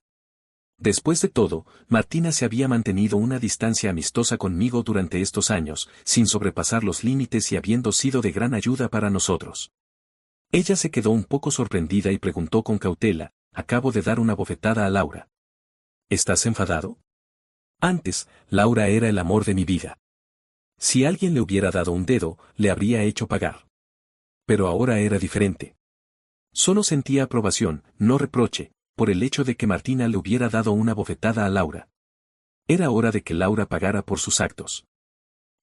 Después de todo, Martina se había mantenido una distancia amistosa conmigo durante estos años, sin sobrepasar los límites y habiendo sido de gran ayuda para nosotros. Ella se quedó un poco sorprendida y preguntó con cautela, acabo de dar una bofetada a Laura. ¿Estás enfadado? Antes, Laura era el amor de mi vida. Si alguien le hubiera dado un dedo, le habría hecho pagar. Pero ahora era diferente. Solo sentía aprobación, no reproche, por el hecho de que Martina le hubiera dado una bofetada a Laura. Era hora de que Laura pagara por sus actos.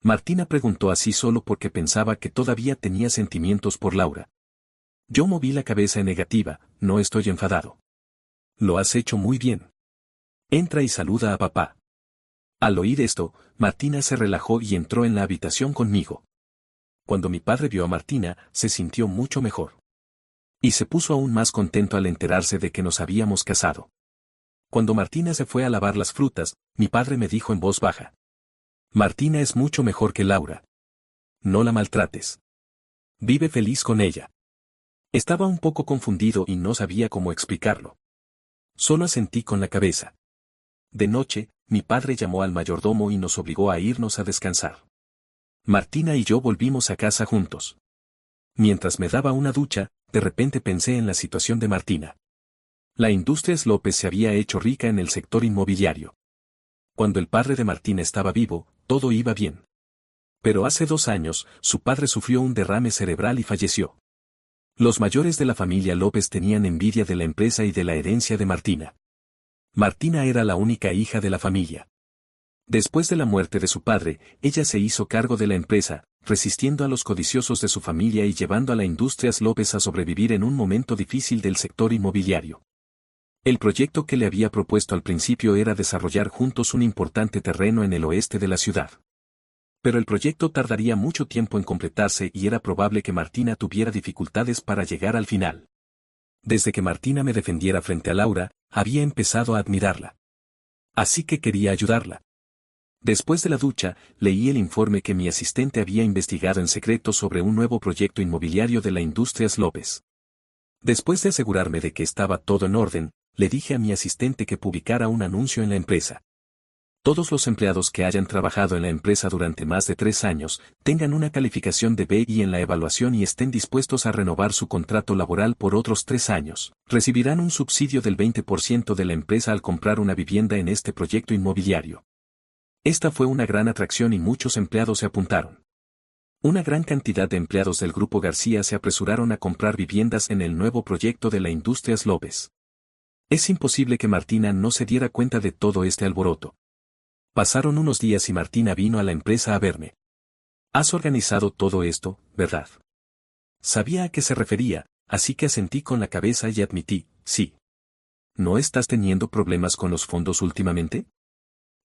Martina preguntó así solo porque pensaba que todavía tenía sentimientos por Laura. Yo moví la cabeza en negativa, no estoy enfadado. Lo has hecho muy bien. Entra y saluda a papá. Al oír esto, Martina se relajó y entró en la habitación conmigo. Cuando mi padre vio a Martina, se sintió mucho mejor. Y se puso aún más contento al enterarse de que nos habíamos casado. Cuando Martina se fue a lavar las frutas, mi padre me dijo en voz baja: Martina es mucho mejor que Laura. No la maltrates. Vive feliz con ella. Estaba un poco confundido y no sabía cómo explicarlo. Solo asentí con la cabeza. De noche, mi padre llamó al mayordomo y nos obligó a irnos a descansar. Martina y yo volvimos a casa juntos. Mientras me daba una ducha, de repente pensé en la situación de Martina. La Industrias López se había hecho rica en el sector inmobiliario. Cuando el padre de Martina estaba vivo, todo iba bien. Pero hace 2 años, su padre sufrió un derrame cerebral y falleció. Los mayores de la familia López tenían envidia de la empresa y de la herencia de Martina. Martina era la única hija de la familia. Después de la muerte de su padre, ella se hizo cargo de la empresa, resistiendo a los codiciosos de su familia y llevando a la Industrias López a sobrevivir en un momento difícil del sector inmobiliario. El proyecto que le había propuesto al principio era desarrollar juntos un importante terreno en el oeste de la ciudad. Pero el proyecto tardaría mucho tiempo en completarse y era probable que Martina tuviera dificultades para llegar al final. Desde que Martina me defendiera frente a Laura, había empezado a admirarla. Así que quería ayudarla. Después de la ducha, leí el informe que mi asistente había investigado en secreto sobre un nuevo proyecto inmobiliario de la Industrias López. Después de asegurarme de que estaba todo en orden, le dije a mi asistente que publicara un anuncio en la empresa. Todos los empleados que hayan trabajado en la empresa durante más de 3 años, tengan una calificación de B y en la evaluación y estén dispuestos a renovar su contrato laboral por otros 3 años, recibirán un subsidio del 20% de la empresa al comprar una vivienda en este proyecto inmobiliario. Esta fue una gran atracción y muchos empleados se apuntaron. Una gran cantidad de empleados del Grupo García se apresuraron a comprar viviendas en el nuevo proyecto de la Industrias López. Es imposible que Martina no se diera cuenta de todo este alboroto. Pasaron unos días y Martina vino a la empresa a verme. Has organizado todo esto, ¿verdad? Sabía a qué se refería, así que asentí con la cabeza y admití, sí. ¿No estás teniendo problemas con los fondos últimamente?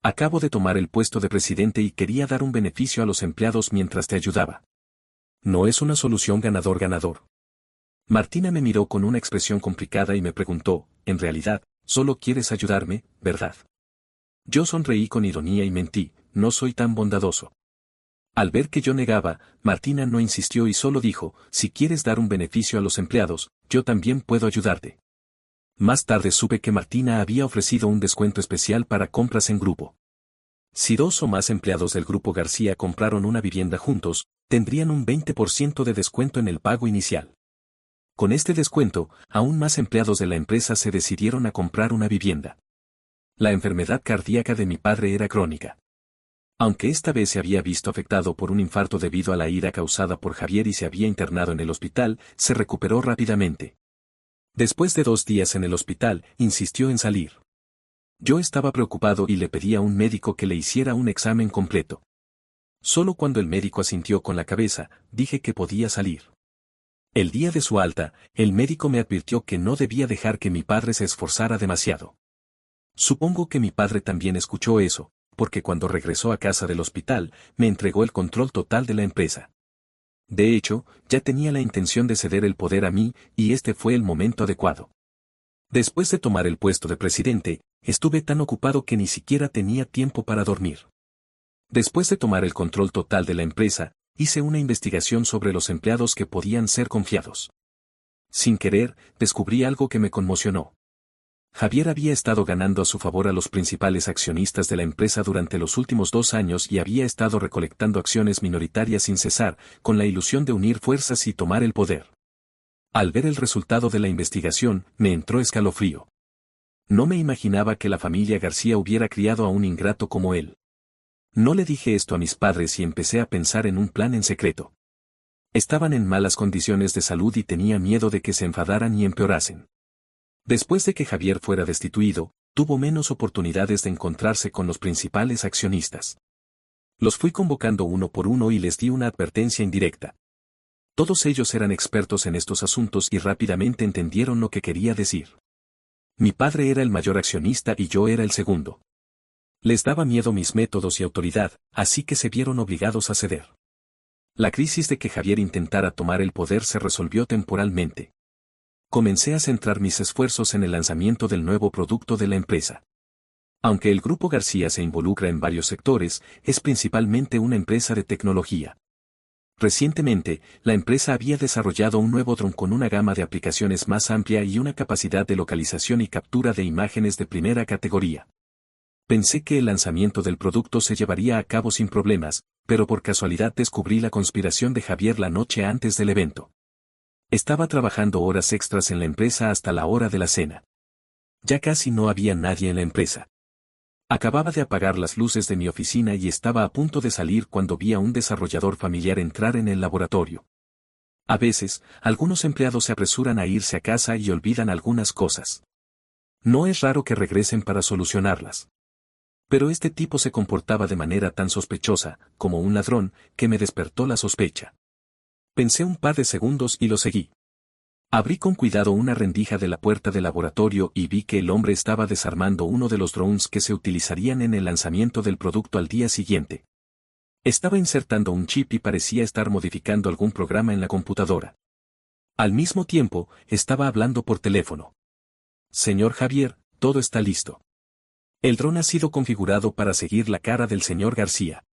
Acabo de tomar el puesto de presidente y quería dar un beneficio a los empleados mientras te ayudaba. ¿No es una solución ganador-ganador? Martina me miró con una expresión complicada y me preguntó, en realidad, solo quieres ayudarme, ¿verdad? Yo sonreí con ironía y mentí, no soy tan bondadoso. Al ver que yo negaba, Martina no insistió y solo dijo, si quieres dar un beneficio a los empleados, yo también puedo ayudarte. Más tarde supe que Martina había ofrecido un descuento especial para compras en grupo. Si 2 o más empleados del Grupo García compraron una vivienda juntos, tendrían un 20% de descuento en el pago inicial. Con este descuento, aún más empleados de la empresa se decidieron a comprar una vivienda. La enfermedad cardíaca de mi padre era crónica. Aunque esta vez se había visto afectado por un infarto debido a la ira causada por Javier y se había internado en el hospital, se recuperó rápidamente. Después de 2 días en el hospital, insistió en salir. Yo estaba preocupado y le pedí a un médico que le hiciera un examen completo. Solo cuando el médico asintió con la cabeza, dije que podía salir. El día de su alta, el médico me advirtió que no debía dejar que mi padre se esforzara demasiado. Supongo que mi padre también escuchó eso, porque cuando regresó a casa del hospital, me entregó el control total de la empresa. De hecho, ya tenía la intención de ceder el poder a mí, y este fue el momento adecuado. Después de tomar el puesto de presidente, estuve tan ocupado que ni siquiera tenía tiempo para dormir. Después de tomar el control total de la empresa, hice una investigación sobre los empleados que podían ser confiados. Sin querer, descubrí algo que me conmocionó. Javier había estado ganando a su favor a los principales accionistas de la empresa durante los últimos 2 años y había estado recolectando acciones minoritarias sin cesar, con la ilusión de unir fuerzas y tomar el poder. Al ver el resultado de la investigación, me entró escalofrío. No me imaginaba que la familia García hubiera criado a un ingrato como él. No le dije esto a mis padres y empecé a pensar en un plan en secreto. Estaban en malas condiciones de salud y tenía miedo de que se enfadaran y empeorasen. Después de que Javier fuera destituido, tuvo menos oportunidades de encontrarse con los principales accionistas. Los fui convocando uno por uno y les di una advertencia indirecta. Todos ellos eran expertos en estos asuntos y rápidamente entendieron lo que quería decir. Mi padre era el mayor accionista y yo era el segundo. Les daba miedo mis métodos y autoridad, así que se vieron obligados a ceder. La crisis de que Javier intentara tomar el poder se resolvió temporalmente. Comencé a centrar mis esfuerzos en el lanzamiento del nuevo producto de la empresa. Aunque el Grupo García se involucra en varios sectores, es principalmente una empresa de tecnología. Recientemente, la empresa había desarrollado un nuevo dron con una gama de aplicaciones más amplia y una capacidad de localización y captura de imágenes de primera categoría. Pensé que el lanzamiento del producto se llevaría a cabo sin problemas, pero por casualidad descubrí la conspiración de Javier la noche antes del evento. Estaba trabajando horas extras en la empresa hasta la hora de la cena. Ya casi no había nadie en la empresa. Acababa de apagar las luces de mi oficina y estaba a punto de salir cuando vi a un desarrollador familiar entrar en el laboratorio. A veces, algunos empleados se apresuran a irse a casa y olvidan algunas cosas. No es raro que regresen para solucionarlas. Pero este tipo se comportaba de manera tan sospechosa, como un ladrón, que me despertó la sospecha. Pensé un par de segundos y lo seguí. Abrí con cuidado una rendija de la puerta del laboratorio y vi que el hombre estaba desarmando uno de los drones que se utilizarían en el lanzamiento del producto al día siguiente. Estaba insertando un chip y parecía estar modificando algún programa en la computadora. Al mismo tiempo, estaba hablando por teléfono. Señor Javier, todo está listo. El dron ha sido configurado para seguir la cara del señor García.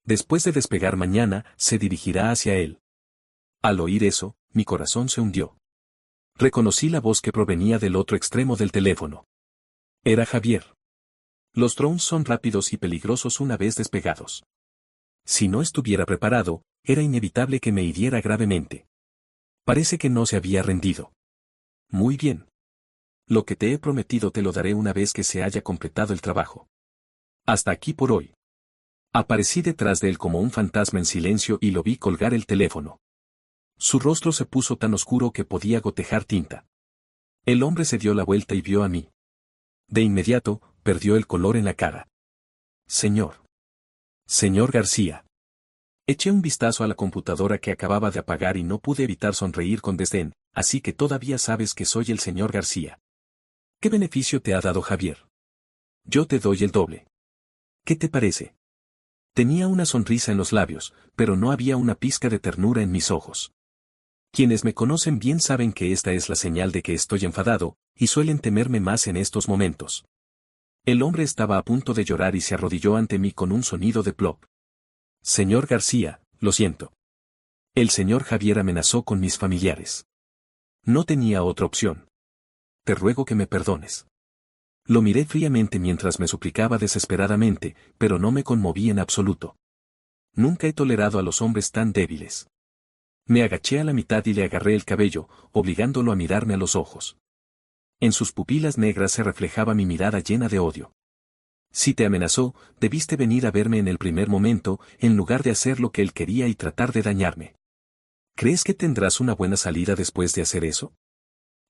Después de despegar mañana, se dirigirá hacia él. Al oír eso, mi corazón se hundió. Reconocí la voz que provenía del otro extremo del teléfono. Era Javier. Los drones son rápidos y peligrosos una vez despegados. Si no estuviera preparado, era inevitable que me hiriera gravemente. Parece que no se había rendido. Muy bien. Lo que te he prometido te lo daré una vez que se haya completado el trabajo. Hasta aquí por hoy. Aparecí detrás de él como un fantasma en silencio y lo vi colgar el teléfono. Su rostro se puso tan oscuro que podía gotejar tinta. El hombre se dio la vuelta y vio a mí. De inmediato, perdió el color en la cara. Señor. Señor García. Eché un vistazo a la computadora que acababa de apagar y no pude evitar sonreír con desdén, así que todavía sabes que soy el señor García. ¿Qué beneficio te ha dado Javier? Yo te doy el doble. ¿Qué te parece? Tenía una sonrisa en los labios, pero no había una pizca de ternura en mis ojos. Quienes me conocen bien saben que esta es la señal de que estoy enfadado, y suelen temerme más en estos momentos. El hombre estaba a punto de llorar y se arrodilló ante mí con un sonido de plop. Señor García, lo siento. El señor Javier amenazó con mis familiares. No tenía otra opción. Te ruego que me perdones. Lo miré fríamente mientras me suplicaba desesperadamente, pero no me conmoví en absoluto. Nunca he tolerado a los hombres tan débiles. Me agaché a la mitad y le agarré el cabello, obligándolo a mirarme a los ojos. En sus pupilas negras se reflejaba mi mirada llena de odio. Si te amenazó, debiste venir a verme en el primer momento, en lugar de hacer lo que él quería y tratar de dañarme. ¿Crees que tendrás una buena salida después de hacer eso?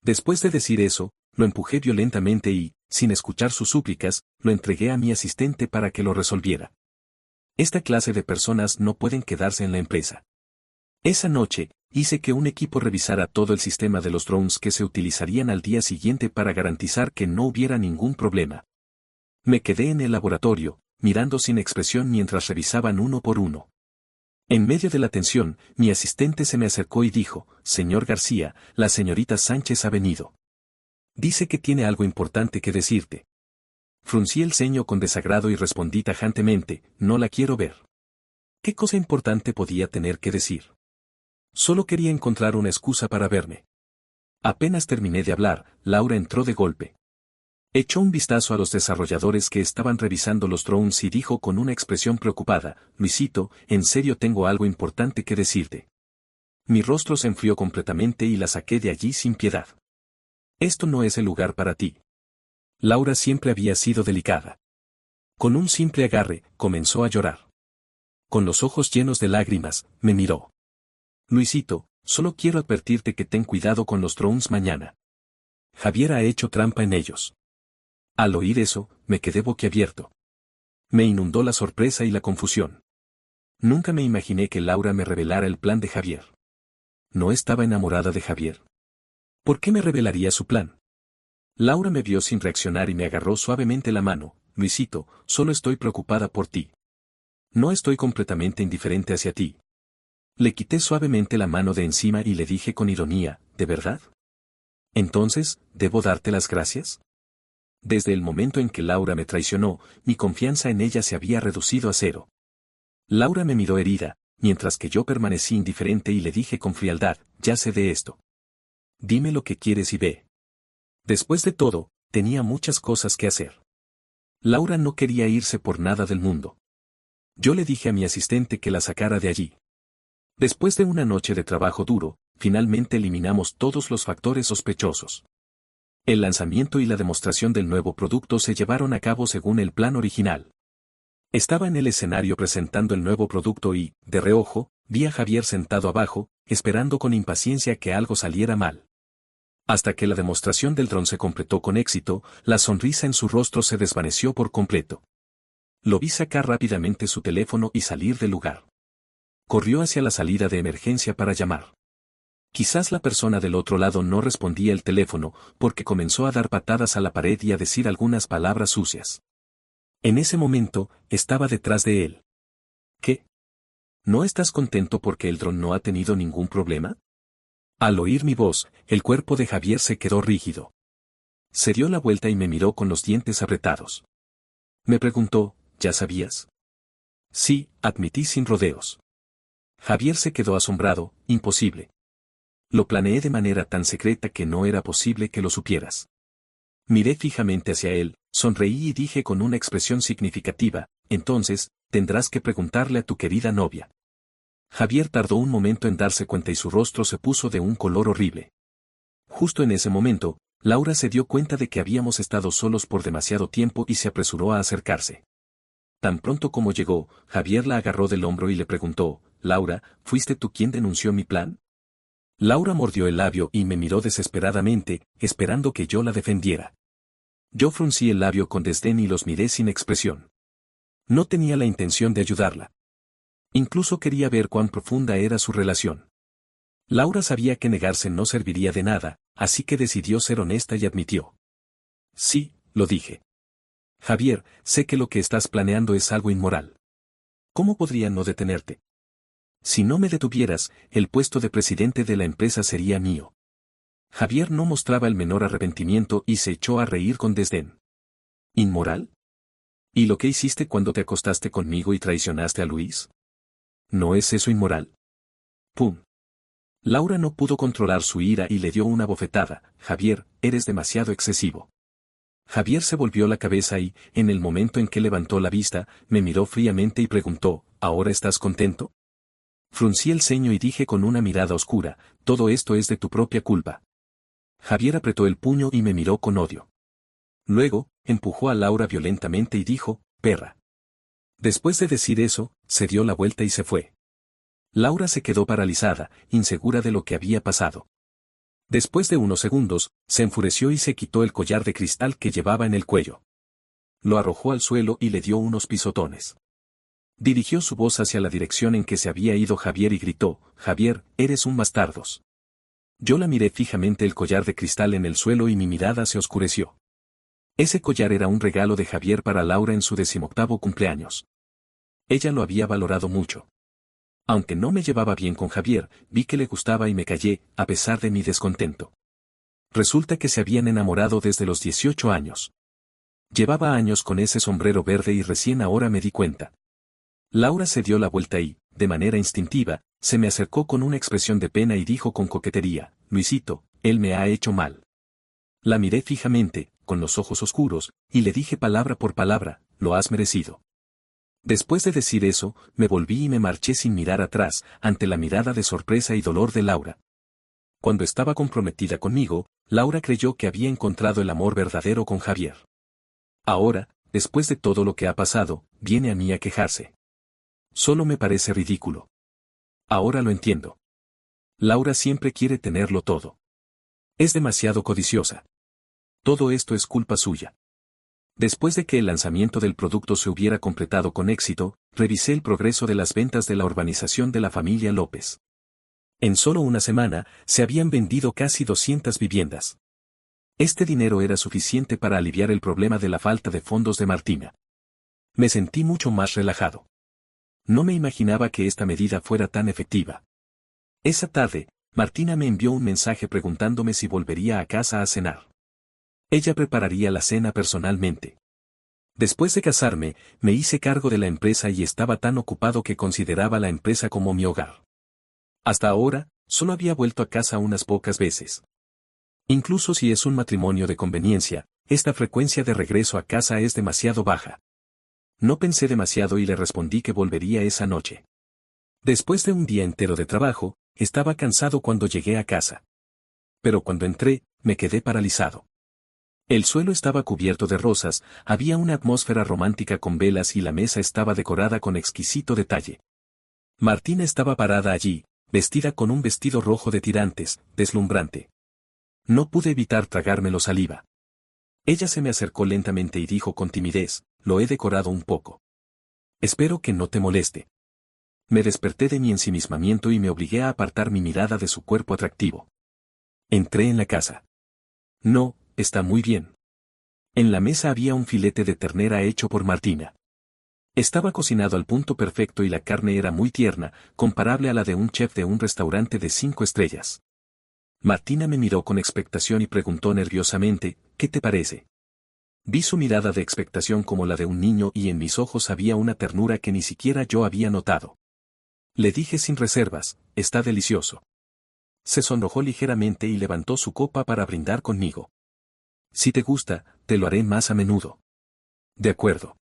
Después de decir eso, lo empujé violentamente y, sin escuchar sus súplicas, lo entregué a mi asistente para que lo resolviera. Esta clase de personas no pueden quedarse en la empresa. Esa noche, hice que un equipo revisara todo el sistema de los drones que se utilizarían al día siguiente para garantizar que no hubiera ningún problema. Me quedé en el laboratorio, mirando sin expresión mientras revisaban uno por uno. En medio de la tensión, mi asistente se me acercó y dijo, «Señor García, la señorita Sánchez ha venido. Dice que tiene algo importante que decirte». Fruncí el ceño con desagrado y respondí tajantemente, «No la quiero ver». ¿Qué cosa importante podía tener que decir? Solo quería encontrar una excusa para verme. Apenas terminé de hablar, Laura entró de golpe. Echó un vistazo a los desarrolladores que estaban revisando los drones y dijo con una expresión preocupada, «Luisito, en serio tengo algo importante que decirte». Mi rostro se enfrió completamente y la saqué de allí sin piedad. «Esto no es el lugar para ti». Laura siempre había sido delicada. Con un simple agarre, comenzó a llorar. Con los ojos llenos de lágrimas, me miró. Luisito, solo quiero advertirte que ten cuidado con los drones mañana. Javier ha hecho trampa en ellos. Al oír eso, me quedé boquiabierto. Me inundó la sorpresa y la confusión. Nunca me imaginé que Laura me revelara el plan de Javier. ¿No estaba enamorada de Javier? ¿Por qué me revelaría su plan? Laura me vio sin reaccionar y me agarró suavemente la mano. Luisito, solo estoy preocupada por ti. No estoy completamente indiferente hacia ti. Le quité suavemente la mano de encima y le dije con ironía, ¿de verdad? Entonces, ¿debo darte las gracias? Desde el momento en que Laura me traicionó, mi confianza en ella se había reducido a cero. Laura me miró herida, mientras que yo permanecí indiferente y le dije con frialdad, ya sé de esto. Dime lo que quieres y ve. Después de todo, tenía muchas cosas que hacer. Laura no quería irse por nada del mundo. Yo le dije a mi asistente que la sacara de allí. Después de una noche de trabajo duro, finalmente eliminamos todos los factores sospechosos. El lanzamiento y la demostración del nuevo producto se llevaron a cabo según el plan original. Estaba en el escenario presentando el nuevo producto y, de reojo, vi a Javier sentado abajo, esperando con impaciencia que algo saliera mal. Hasta que la demostración del dron se completó con éxito, la sonrisa en su rostro se desvaneció por completo. Lo vi sacar rápidamente su teléfono y salir del lugar. Corrió hacia la salida de emergencia para llamar. Quizás la persona del otro lado no respondía el teléfono, porque comenzó a dar patadas a la pared y a decir algunas palabras sucias. En ese momento, estaba detrás de él. ¿Qué? ¿No estás contento porque el dron no ha tenido ningún problema? Al oír mi voz, el cuerpo de Javier se quedó rígido. Se dio la vuelta y me miró con los dientes apretados. Me preguntó, ¿ya sabías? Sí, admití sin rodeos. Javier se quedó asombrado, imposible. Lo planeé de manera tan secreta que no era posible que lo supieras. Miré fijamente hacia él, sonreí y dije con una expresión significativa, entonces, tendrás que preguntarle a tu querida novia. Javier tardó un momento en darse cuenta y su rostro se puso de un color horrible. Justo en ese momento, Laura se dio cuenta de que habíamos estado solos por demasiado tiempo y se apresuró a acercarse. Tan pronto como llegó, Javier la agarró del hombro y le preguntó, Laura, ¿fuiste tú quien denunció mi plan? Laura mordió el labio y me miró desesperadamente, esperando que yo la defendiera. Yo fruncí el labio con desdén y los miré sin expresión. No tenía la intención de ayudarla. Incluso quería ver cuán profunda era su relación. Laura sabía que negarse no serviría de nada, así que decidió ser honesta y admitió. Sí, lo dije. Javier, sé que lo que estás planeando es algo inmoral. ¿Cómo podría no detenerte? Si no me detuvieras, el puesto de presidente de la empresa sería mío. Javier no mostraba el menor arrepentimiento y se echó a reír con desdén. ¿Inmoral? ¿Y lo que hiciste cuando te acostaste conmigo y traicionaste a Luis? ¿No es eso inmoral? ¡Pum! Laura no pudo controlar su ira y le dio una bofetada. Javier, eres demasiado excesivo. Javier se volvió la cabeza y, en el momento en que levantó la vista, me miró fríamente y preguntó, ¿ahora estás contento? Fruncí el ceño y dije con una mirada oscura, todo esto es de tu propia culpa. Javier apretó el puño y me miró con odio. Luego, empujó a Laura violentamente y dijo, perra. Después de decir eso, se dio la vuelta y se fue. Laura se quedó paralizada, insegura de lo que había pasado. Después de unos segundos, se enfureció y se quitó el collar de cristal que llevaba en el cuello. Lo arrojó al suelo y le dio unos pisotones. Dirigió su voz hacia la dirección en que se había ido Javier y gritó, Javier, eres un bastardos. Yo la miré fijamente el collar de cristal en el suelo y mi mirada se oscureció. Ese collar era un regalo de Javier para Laura en su 18º cumpleaños. Ella lo había valorado mucho. Aunque no me llevaba bien con Javier, vi que le gustaba y me callé, a pesar de mi descontento. Resulta que se habían enamorado desde los 18 años. Llevaba años con ese sombrero verde y recién ahora me di cuenta. Laura se dio la vuelta y, de manera instintiva, se me acercó con una expresión de pena y dijo con coquetería, Luisito, él me ha hecho mal. La miré fijamente, con los ojos oscuros, y le dije palabra por palabra, lo has merecido. Después de decir eso, me volví y me marché sin mirar atrás, ante la mirada de sorpresa y dolor de Laura. Cuando estaba comprometida conmigo, Laura creyó que había encontrado el amor verdadero con Javier. Ahora, después de todo lo que ha pasado, viene a mí a quejarse. Solo me parece ridículo. Ahora lo entiendo. Laura siempre quiere tenerlo todo. Es demasiado codiciosa. Todo esto es culpa suya. Después de que el lanzamiento del producto se hubiera completado con éxito, revisé el progreso de las ventas de la urbanización de la familia López. En solo una semana, se habían vendido casi 200 viviendas. Este dinero era suficiente para aliviar el problema de la falta de fondos de Martina. Me sentí mucho más relajado. No me imaginaba que esta medida fuera tan efectiva. Esa tarde, Martina me envió un mensaje preguntándome si volvería a casa a cenar. Ella prepararía la cena personalmente. Después de casarme, me hice cargo de la empresa y estaba tan ocupado que consideraba la empresa como mi hogar. Hasta ahora, solo había vuelto a casa unas pocas veces. Incluso si es un matrimonio de conveniencia, esta frecuencia de regreso a casa es demasiado baja. No pensé demasiado y le respondí que volvería esa noche. Después de un día entero de trabajo, estaba cansado cuando llegué a casa. Pero cuando entré, me quedé paralizado. El suelo estaba cubierto de rosas, había una atmósfera romántica con velas y la mesa estaba decorada con exquisito detalle. Martina estaba parada allí, vestida con un vestido rojo de tirantes, deslumbrante. No pude evitar tragármelo saliva. Ella se me acercó lentamente y dijo con timidez, lo he decorado un poco. Espero que no te moleste. Me desperté de mi ensimismamiento y me obligué a apartar mi mirada de su cuerpo atractivo. Entré en la casa. No, está muy bien. En la mesa había un filete de ternera hecho por Martina. Estaba cocinado al punto perfecto y la carne era muy tierna, comparable a la de un chef de un restaurante de 5 estrellas. Martina me miró con expectación y preguntó nerviosamente, ¿qué te parece? Vi su mirada de expectación como la de un niño y en mis ojos había una ternura que ni siquiera yo había notado. Le dije sin reservas, está delicioso. Se sonrojó ligeramente y levantó su copa para brindar conmigo. Si te gusta, te lo haré más a menudo. De acuerdo.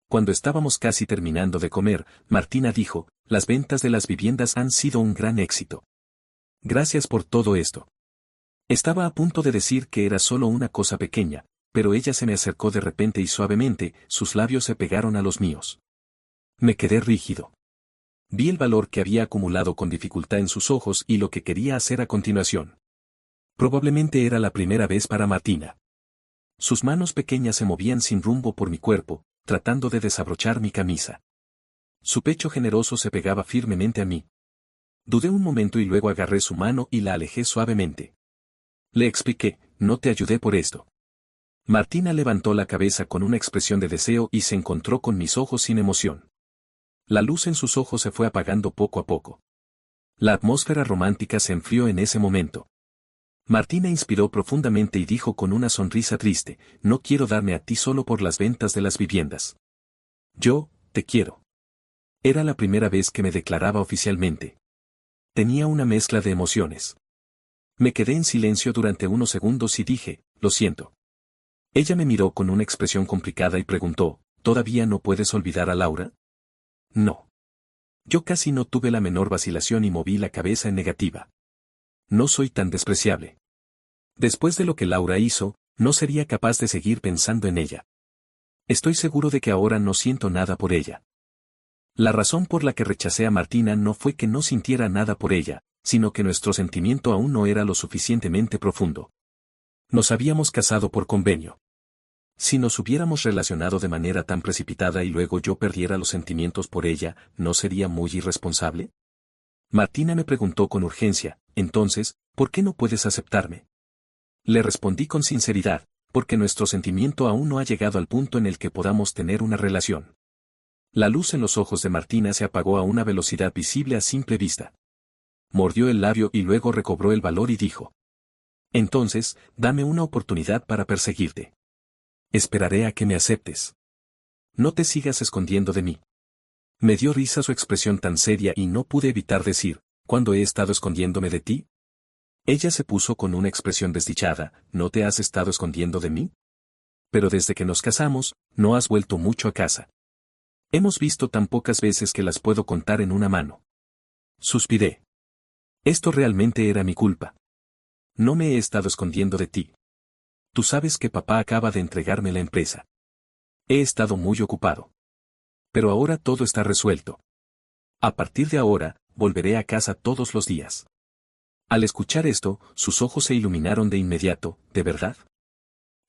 Cuando estábamos casi terminando de comer, Martina dijo, las ventas de las viviendas han sido un gran éxito. Gracias por todo esto. Estaba a punto de decir que era solo una cosa pequeña, pero ella se me acercó de repente y suavemente, sus labios se pegaron a los míos. Me quedé rígido. Vi el valor que había acumulado con dificultad en sus ojos y lo que quería hacer a continuación. Probablemente era la primera vez para Martina. Sus manos pequeñas se movían sin rumbo por mi cuerpo, tratando de desabrochar mi camisa. Su pecho generoso se pegaba firmemente a mí. Dudé un momento y luego agarré su mano y la alejé suavemente. Le expliqué, no te ayudé por esto. Martina levantó la cabeza con una expresión de deseo y se encontró con mis ojos sin emoción. La luz en sus ojos se fue apagando poco a poco. La atmósfera romántica se enfrió en ese momento. Martina inspiró profundamente y dijo con una sonrisa triste, no quiero darme a ti solo por las ventas de las viviendas. Yo, te quiero. Era la primera vez que me declaraba oficialmente. Tenía una mezcla de emociones. Me quedé en silencio durante unos segundos y dije, lo siento. Ella me miró con una expresión complicada y preguntó, ¿todavía no puedes olvidar a Laura? No. Yo casi no tuve la menor vacilación y moví la cabeza en negativa. No soy tan despreciable. Después de lo que Laura hizo, no sería capaz de seguir pensando en ella. Estoy seguro de que ahora no siento nada por ella. La razón por la que rechacé a Martina no fue que no sintiera nada por ella, sino que nuestro sentimiento aún no era lo suficientemente profundo. Nos habíamos casado por convenio. Si nos hubiéramos relacionado de manera tan precipitada y luego yo perdiera los sentimientos por ella, ¿no sería muy irresponsable? Martina me preguntó con urgencia, entonces, ¿por qué no puedes aceptarme? Le respondí con sinceridad, porque nuestro sentimiento aún no ha llegado al punto en el que podamos tener una relación. La luz en los ojos de Martina se apagó a una velocidad visible a simple vista. Mordió el labio y luego recobró el valor y dijo. Entonces, dame una oportunidad para perseguirte. Esperaré a que me aceptes. No te sigas escondiendo de mí. Me dio risa su expresión tan seria y no pude evitar decir, ¿cuándo he estado escondiéndome de ti? Ella se puso con una expresión desdichada, ¿no te has estado escondiendo de mí? Pero desde que nos casamos, no has vuelto mucho a casa. Hemos visto tan pocas veces que las puedo contar en una mano. Suspiré. Esto realmente era mi culpa. No me he estado escondiendo de ti. Tú sabes que papá acaba de entregarme la empresa. He estado muy ocupado. Pero ahora todo está resuelto. A partir de ahora, volveré a casa todos los días. Al escuchar esto, sus ojos se iluminaron de inmediato. ¿De verdad?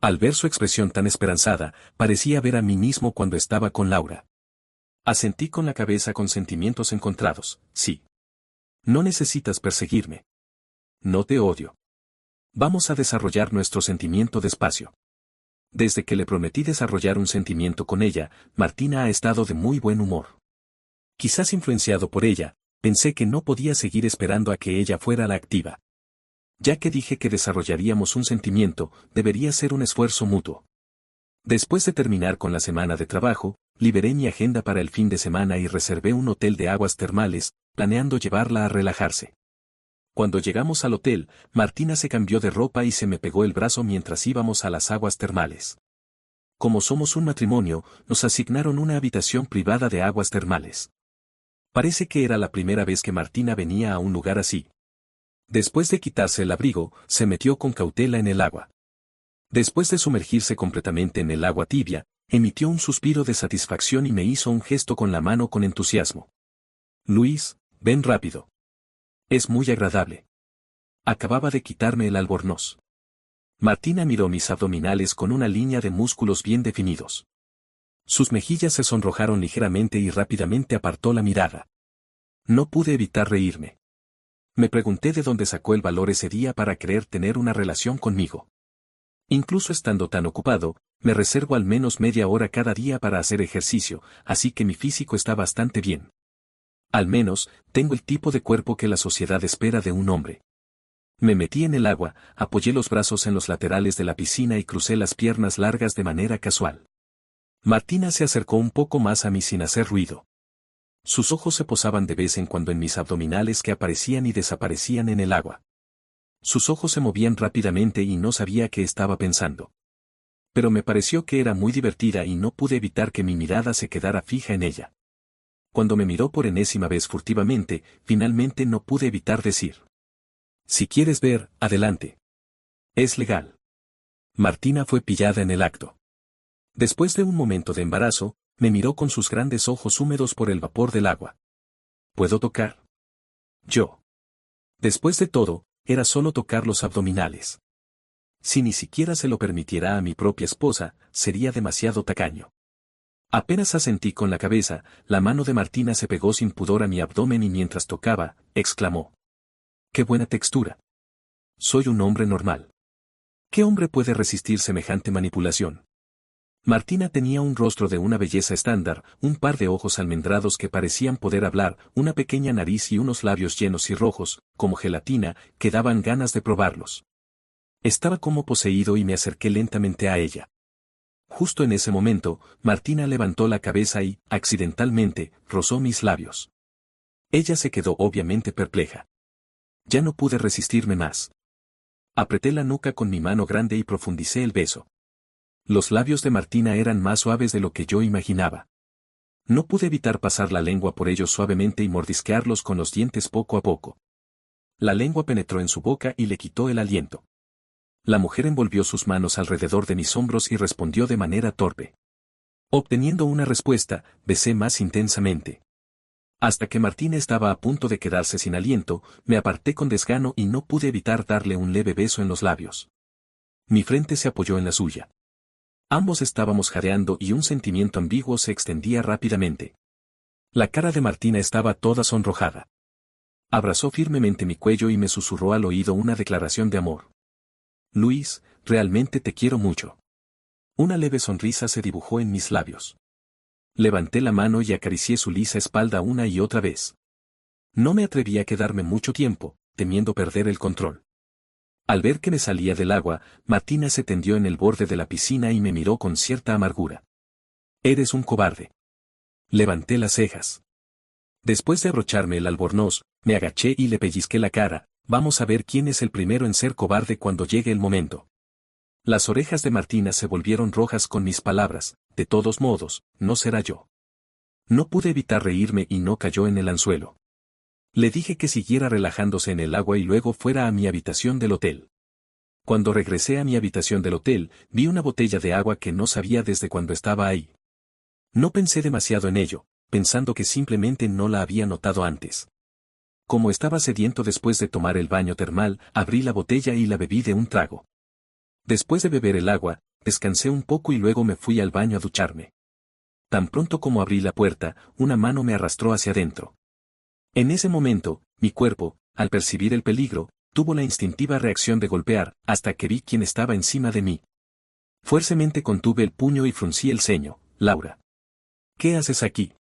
Al ver su expresión tan esperanzada, parecía ver a mí mismo cuando estaba con Laura. Asentí con la cabeza con sentimientos encontrados. Sí. No necesitas perseguirme. No te odio. Vamos a desarrollar nuestro sentimiento despacio. Desde que le prometí desarrollar un sentimiento con ella, Martina ha estado de muy buen humor. Quizás influenciado por ella, pensé que no podía seguir esperando a que ella fuera la activa. Ya que dije que desarrollaríamos un sentimiento, debería ser un esfuerzo mutuo. Después de terminar con la semana de trabajo, liberé mi agenda para el fin de semana y reservé un hotel de aguas termales, planeando llevarla a relajarse. Cuando llegamos al hotel, Martina se cambió de ropa y se me pegó el brazo mientras íbamos a las aguas termales. Como somos un matrimonio, nos asignaron una habitación privada de aguas termales. Parece que era la primera vez que Martina venía a un lugar así. Después de quitarse el abrigo, se metió con cautela en el agua. Después de sumergirse completamente en el agua tibia, emitió un suspiro de satisfacción y me hizo un gesto con la mano con entusiasmo. Luis, ven rápido. Es muy agradable. Acababa de quitarme el albornoz. Martina miró mis abdominales con una línea de músculos bien definidos. Sus mejillas se sonrojaron ligeramente y rápidamente apartó la mirada. No pude evitar reírme. Me pregunté de dónde sacó el valor ese día para creer tener una relación conmigo. Incluso estando tan ocupado, me reservo al menos media hora cada día para hacer ejercicio, así que mi físico está bastante bien. Al menos, tengo el tipo de cuerpo que la sociedad espera de un hombre. Me metí en el agua, apoyé los brazos en los laterales de la piscina y crucé las piernas largas de manera casual. Martina se acercó un poco más a mí sin hacer ruido. Sus ojos se posaban de vez en cuando en mis abdominales que aparecían y desaparecían en el agua. Sus ojos se movían rápidamente y no sabía qué estaba pensando. Pero me pareció que era muy divertida y no pude evitar que mi mirada se quedara fija en ella. Cuando me miró por enésima vez furtivamente, finalmente no pude evitar decir: si quieres ver, adelante. Es legal. Martina fue pillada en el acto. Después de un momento de embarazo, me miró con sus grandes ojos húmedos por el vapor del agua. ¿Puedo tocar? Yo. Después de todo, era solo tocar los abdominales. Si ni siquiera se lo permitiera a mi propia esposa, sería demasiado tacaño. Apenas asentí con la cabeza, la mano de Martina se pegó sin pudor a mi abdomen y mientras tocaba, exclamó: ¡qué buena textura! Soy un hombre normal. ¿Qué hombre puede resistir semejante manipulación? Martina tenía un rostro de una belleza estándar, un par de ojos almendrados que parecían poder hablar, una pequeña nariz y unos labios llenos y rojos, como gelatina, que daban ganas de probarlos. Estaba como poseído y me acerqué lentamente a ella. Justo en ese momento, Martina levantó la cabeza y, accidentalmente, rozó mis labios. Ella se quedó obviamente perpleja. Ya no pude resistirme más. Apreté la nuca con mi mano grande y profundicé el beso. Los labios de Martina eran más suaves de lo que yo imaginaba. No pude evitar pasar la lengua por ellos suavemente y mordisquearlos con los dientes poco a poco. La lengua penetró en su boca y le quitó el aliento. La mujer envolvió sus manos alrededor de mis hombros y respondió de manera torpe. Obteniendo una respuesta, besé más intensamente. Hasta que Martina estaba a punto de quedarse sin aliento, me aparté con desgano y no pude evitar darle un leve beso en los labios. Mi frente se apoyó en la suya. Ambos estábamos jadeando y un sentimiento ambiguo se extendía rápidamente. La cara de Martina estaba toda sonrojada. Abrazó firmemente mi cuello y me susurró al oído una declaración de amor. Luis, realmente te quiero mucho. Una leve sonrisa se dibujó en mis labios. Levanté la mano y acaricié su lisa espalda una y otra vez. No me atreví a quedarme mucho tiempo, temiendo perder el control. Al ver que me salía del agua, Martina se tendió en el borde de la piscina y me miró con cierta amargura. Eres un cobarde. Levanté las cejas. Después de abrocharme el albornoz, me agaché y le pellizqué la cara. Vamos a ver quién es el primero en ser cobarde cuando llegue el momento. Las orejas de Martina se volvieron rojas con mis palabras: de todos modos, no será yo. No pude evitar reírme y no cayó en el anzuelo. Le dije que siguiera relajándose en el agua y luego fuera a mi habitación del hotel. Cuando regresé a mi habitación del hotel, vi una botella de agua que no sabía desde cuando estaba ahí. No pensé demasiado en ello, pensando que simplemente no la había notado antes. Como estaba sediento después de tomar el baño termal, abrí la botella y la bebí de un trago. Después de beber el agua, descansé un poco y luego me fui al baño a ducharme. Tan pronto como abrí la puerta, una mano me arrastró hacia adentro. En ese momento, mi cuerpo, al percibir el peligro, tuvo la instintiva reacción de golpear, hasta que vi quién estaba encima de mí. Fuertemente contuve el puño y fruncí el ceño. Laura. ¿Qué haces aquí?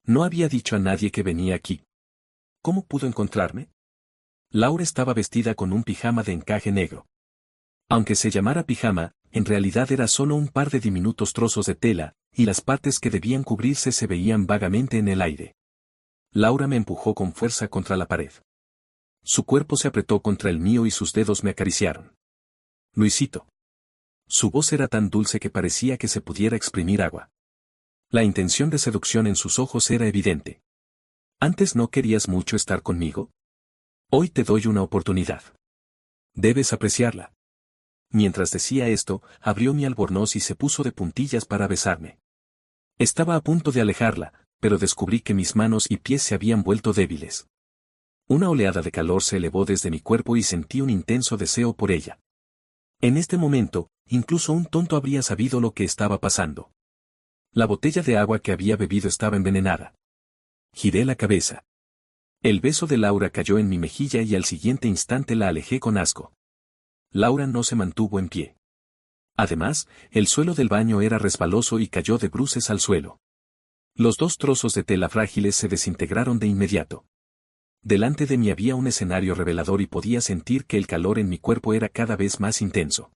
No había dicho a nadie que venía aquí. ¿Cómo pudo encontrarme? Laura estaba vestida con un pijama de encaje negro. Aunque se llamara pijama, en realidad era solo un par de diminutos trozos de tela, y las partes que debían cubrirse se veían vagamente en el aire. Laura me empujó con fuerza contra la pared. Su cuerpo se apretó contra el mío y sus dedos me acariciaron. Luisito. Su voz era tan dulce que parecía que se pudiera exprimir agua. La intención de seducción en sus ojos era evidente. ¿Antes no querías mucho estar conmigo? Hoy te doy una oportunidad. Debes apreciarla. Mientras decía esto, abrió mi albornoz y se puso de puntillas para besarme. Estaba a punto de alejarla, pero descubrí que mis manos y pies se habían vuelto débiles. Una oleada de calor se elevó desde mi cuerpo y sentí un intenso deseo por ella. En este momento, incluso un tonto habría sabido lo que estaba pasando. La botella de agua que había bebido estaba envenenada. Giré la cabeza. El beso de Laura cayó en mi mejilla y al siguiente instante la alejé con asco. Laura no se mantuvo en pie. Además, el suelo del baño era resbaloso y cayó de bruces al suelo. Los dos trozos de tela frágiles se desintegraron de inmediato. Delante de mí había un escenario revelador y podía sentir que el calor en mi cuerpo era cada vez más intenso.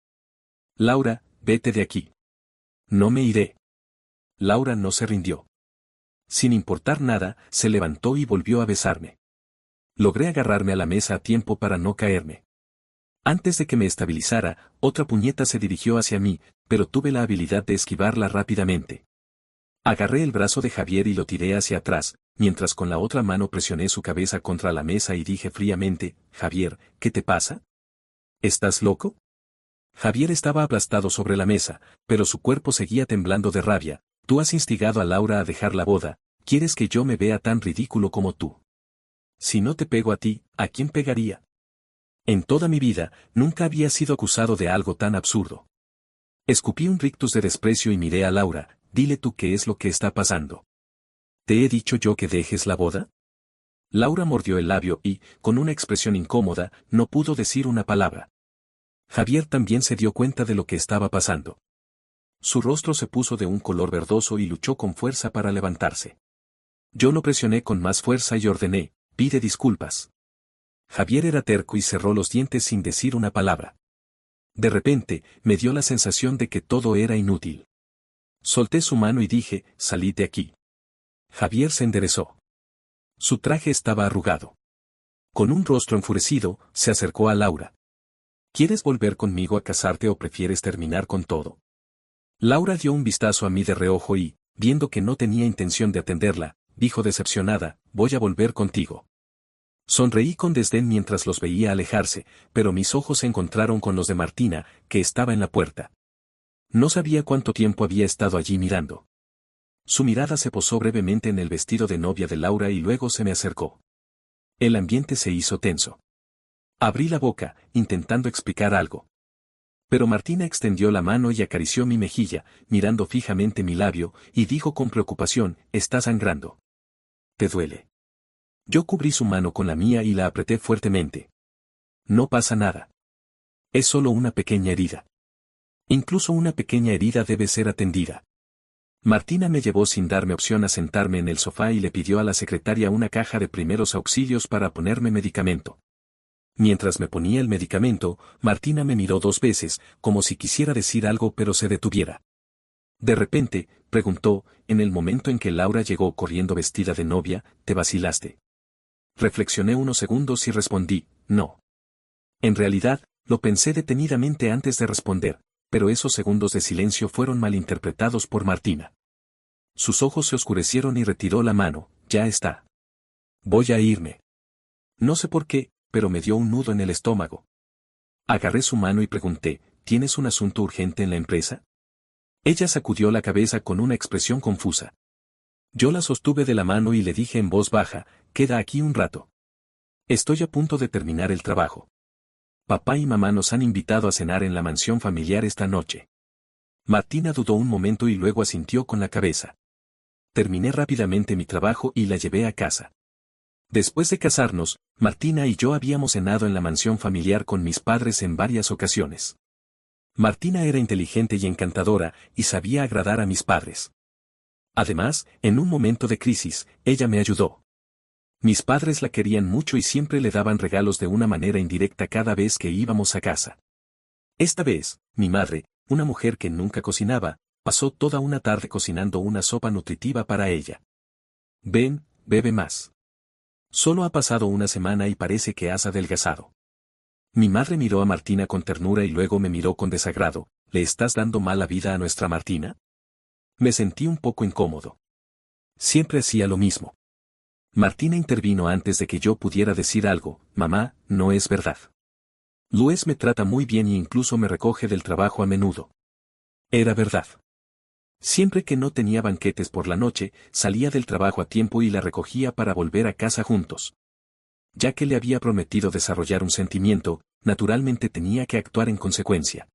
Laura, vete de aquí. No me iré. Laura no se rindió. Sin importar nada, se levantó y volvió a besarme. Logré agarrarme a la mesa a tiempo para no caerme. Antes de que me estabilizara, otra puñeta se dirigió hacia mí, pero tuve la habilidad de esquivarla rápidamente. Agarré el brazo de Javier y lo tiré hacia atrás, mientras con la otra mano presioné su cabeza contra la mesa y dije fríamente, Javier, ¿qué te pasa? ¿Estás loco? Javier estaba aplastado sobre la mesa, pero su cuerpo seguía temblando de rabia. Tú has instigado a Laura a dejar la boda, ¿quieres que yo me vea tan ridículo como tú? Si no te pego a ti, ¿a quién pegaría? En toda mi vida, nunca había sido acusado de algo tan absurdo. Escupí un rictus de desprecio y miré a Laura. Dile tú qué es lo que está pasando. ¿Te he dicho yo que dejes la boda? Laura mordió el labio y, con una expresión incómoda, no pudo decir una palabra. Javier también se dio cuenta de lo que estaba pasando. Su rostro se puso de un color verdoso y luchó con fuerza para levantarse. Yo lo presioné con más fuerza y ordené, pide disculpas. Javier era terco y cerró los dientes sin decir una palabra. De repente, me dio la sensación de que todo era inútil. Solté su mano y dije, salid de aquí. Javier se enderezó. Su traje estaba arrugado. Con un rostro enfurecido, se acercó a Laura. ¿Quieres volver conmigo a casarte o prefieres terminar con todo? Laura dio un vistazo a mí de reojo y, viendo que no tenía intención de atenderla, dijo decepcionada, voy a volver contigo. Sonreí con desdén mientras los veía alejarse, pero mis ojos se encontraron con los de Martina, que estaba en la puerta. No sabía cuánto tiempo había estado allí mirando. Su mirada se posó brevemente en el vestido de novia de Laura y luego se me acercó. El ambiente se hizo tenso. Abrí la boca, intentando explicar algo. Pero Martina extendió la mano y acarició mi mejilla, mirando fijamente mi labio, y dijo con preocupación, está sangrando. ¿Te duele? Yo cubrí su mano con la mía y la apreté fuertemente. No pasa nada. Es solo una pequeña herida. Incluso una pequeña herida debe ser atendida. Martina me llevó sin darme opción a sentarme en el sofá y le pidió a la secretaria una caja de primeros auxilios para ponerme medicamento. Mientras me ponía el medicamento, Martina me miró 2 veces, como si quisiera decir algo pero se detuviera. De repente, preguntó, en el momento en que Laura llegó corriendo vestida de novia, ¿te vacilaste? Reflexioné unos segundos y respondí, no. En realidad, lo pensé detenidamente antes de responder, pero esos segundos de silencio fueron malinterpretados por Martina. Sus ojos se oscurecieron y retiró la mano, ya está. Voy a irme. No sé por qué, pero me dio un nudo en el estómago. Agarré su mano y pregunté, ¿tienes un asunto urgente en la empresa? Ella sacudió la cabeza con una expresión confusa. Yo la sostuve de la mano y le dije en voz baja, queda aquí un rato. Estoy a punto de terminar el trabajo. Papá y mamá nos han invitado a cenar en la mansión familiar esta noche. Martina dudó un momento y luego asintió con la cabeza. Terminé rápidamente mi trabajo y la llevé a casa. Después de casarnos, Martina y yo habíamos cenado en la mansión familiar con mis padres en varias ocasiones. Martina era inteligente y encantadora, y sabía agradar a mis padres. Además, en un momento de crisis, ella me ayudó. Mis padres la querían mucho y siempre le daban regalos de una manera indirecta cada vez que íbamos a casa. Esta vez, mi madre, una mujer que nunca cocinaba, pasó toda una tarde cocinando una sopa nutritiva para ella. Ven, bebe más. Solo ha pasado una semana y parece que has adelgazado. Mi madre miró a Martina con ternura y luego me miró con desagrado. ¿Le estás dando mala vida a nuestra Martina? Me sentí un poco incómodo. Siempre hacía lo mismo. Martina intervino antes de que yo pudiera decir algo. Mamá, no es verdad. Luis me trata muy bien y incluso me recoge del trabajo a menudo. Era verdad. Siempre que no tenía banquetes por la noche, salía del trabajo a tiempo y la recogía para volver a casa juntos. Ya que le había prometido desarrollar un sentimiento, naturalmente tenía que actuar en consecuencia.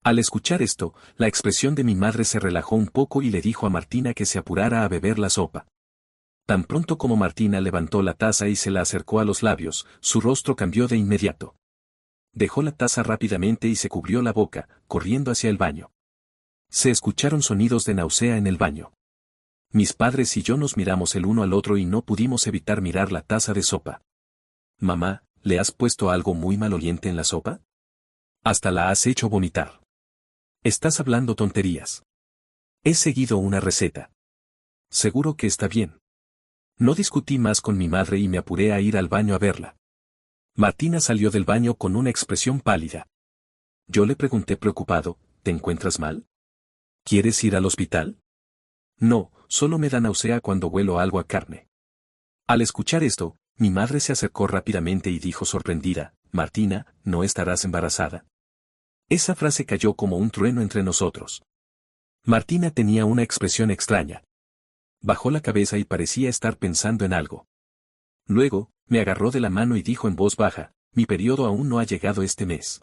Al escuchar esto, la expresión de mi madre se relajó un poco y le dijo a Martina que se apurara a beber la sopa. Tan pronto como Martina levantó la taza y se la acercó a los labios, su rostro cambió de inmediato. Dejó la taza rápidamente y se cubrió la boca, corriendo hacia el baño. Se escucharon sonidos de náusea en el baño. Mis padres y yo nos miramos el uno al otro y no pudimos evitar mirar la taza de sopa. Mamá, ¿le has puesto algo muy maloliente en la sopa? Hasta la has hecho vomitar. Estás hablando tonterías. He seguido una receta. Seguro que está bien. No discutí más con mi madre y me apuré a ir al baño a verla. Martina salió del baño con una expresión pálida. Yo le pregunté preocupado, ¿te encuentras mal? ¿Quieres ir al hospital? No, solo me da náusea cuando huelo algo a carne. Al escuchar esto, mi madre se acercó rápidamente y dijo sorprendida, Martina, ¿no estarás embarazada? Esa frase cayó como un trueno entre nosotros. Martina tenía una expresión extraña. Bajó la cabeza y parecía estar pensando en algo. Luego, me agarró de la mano y dijo en voz baja, mi periodo aún no ha llegado este mes.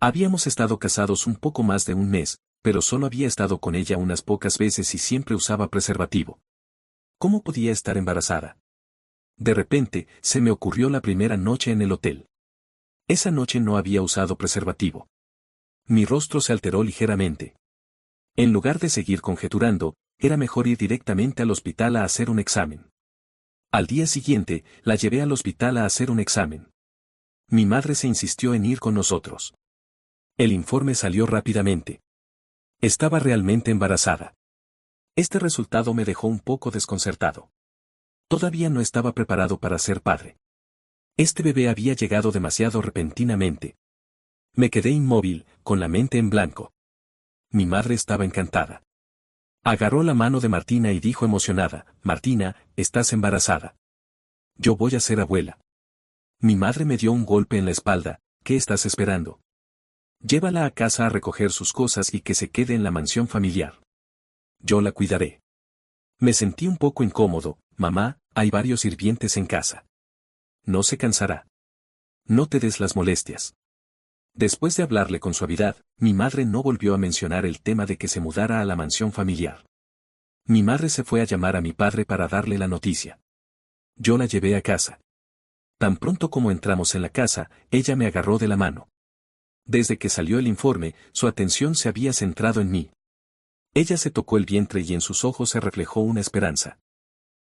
Habíamos estado casados un poco más de un mes, pero solo había estado con ella unas pocas veces y siempre usaba preservativo. ¿Cómo podía estar embarazada? De repente, se me ocurrió la primera noche en el hotel. Esa noche no había usado preservativo. Mi rostro se alteró ligeramente. En lugar de seguir conjeturando, era mejor ir directamente al hospital a hacer un examen. Al día siguiente, la llevé al hospital a hacer un examen. Mi madre se insistió en ir con nosotros. El informe salió rápidamente. Estaba realmente embarazada. Este resultado me dejó un poco desconcertado. Todavía no estaba preparado para ser padre. Este bebé había llegado demasiado repentinamente. Me quedé inmóvil, con la mente en blanco. Mi madre estaba encantada. Agarró la mano de Martina y dijo emocionada, Martina, estás embarazada. Yo voy a ser abuela. Mi madre me dio un golpe en la espalda, ¿qué estás esperando? Llévala a casa a recoger sus cosas y que se quede en la mansión familiar. Yo la cuidaré. Me sentí un poco incómodo, mamá, hay varios sirvientes en casa. No se cansará. No te des las molestias. Después de hablarle con suavidad, mi madre no volvió a mencionar el tema de que se mudara a la mansión familiar. Mi madre se fue a llamar a mi padre para darle la noticia. Yo la llevé a casa. Tan pronto como entramos en la casa, ella me agarró de la mano. Desde que salió el informe, su atención se había centrado en mí. Ella se tocó el vientre y en sus ojos se reflejó una esperanza.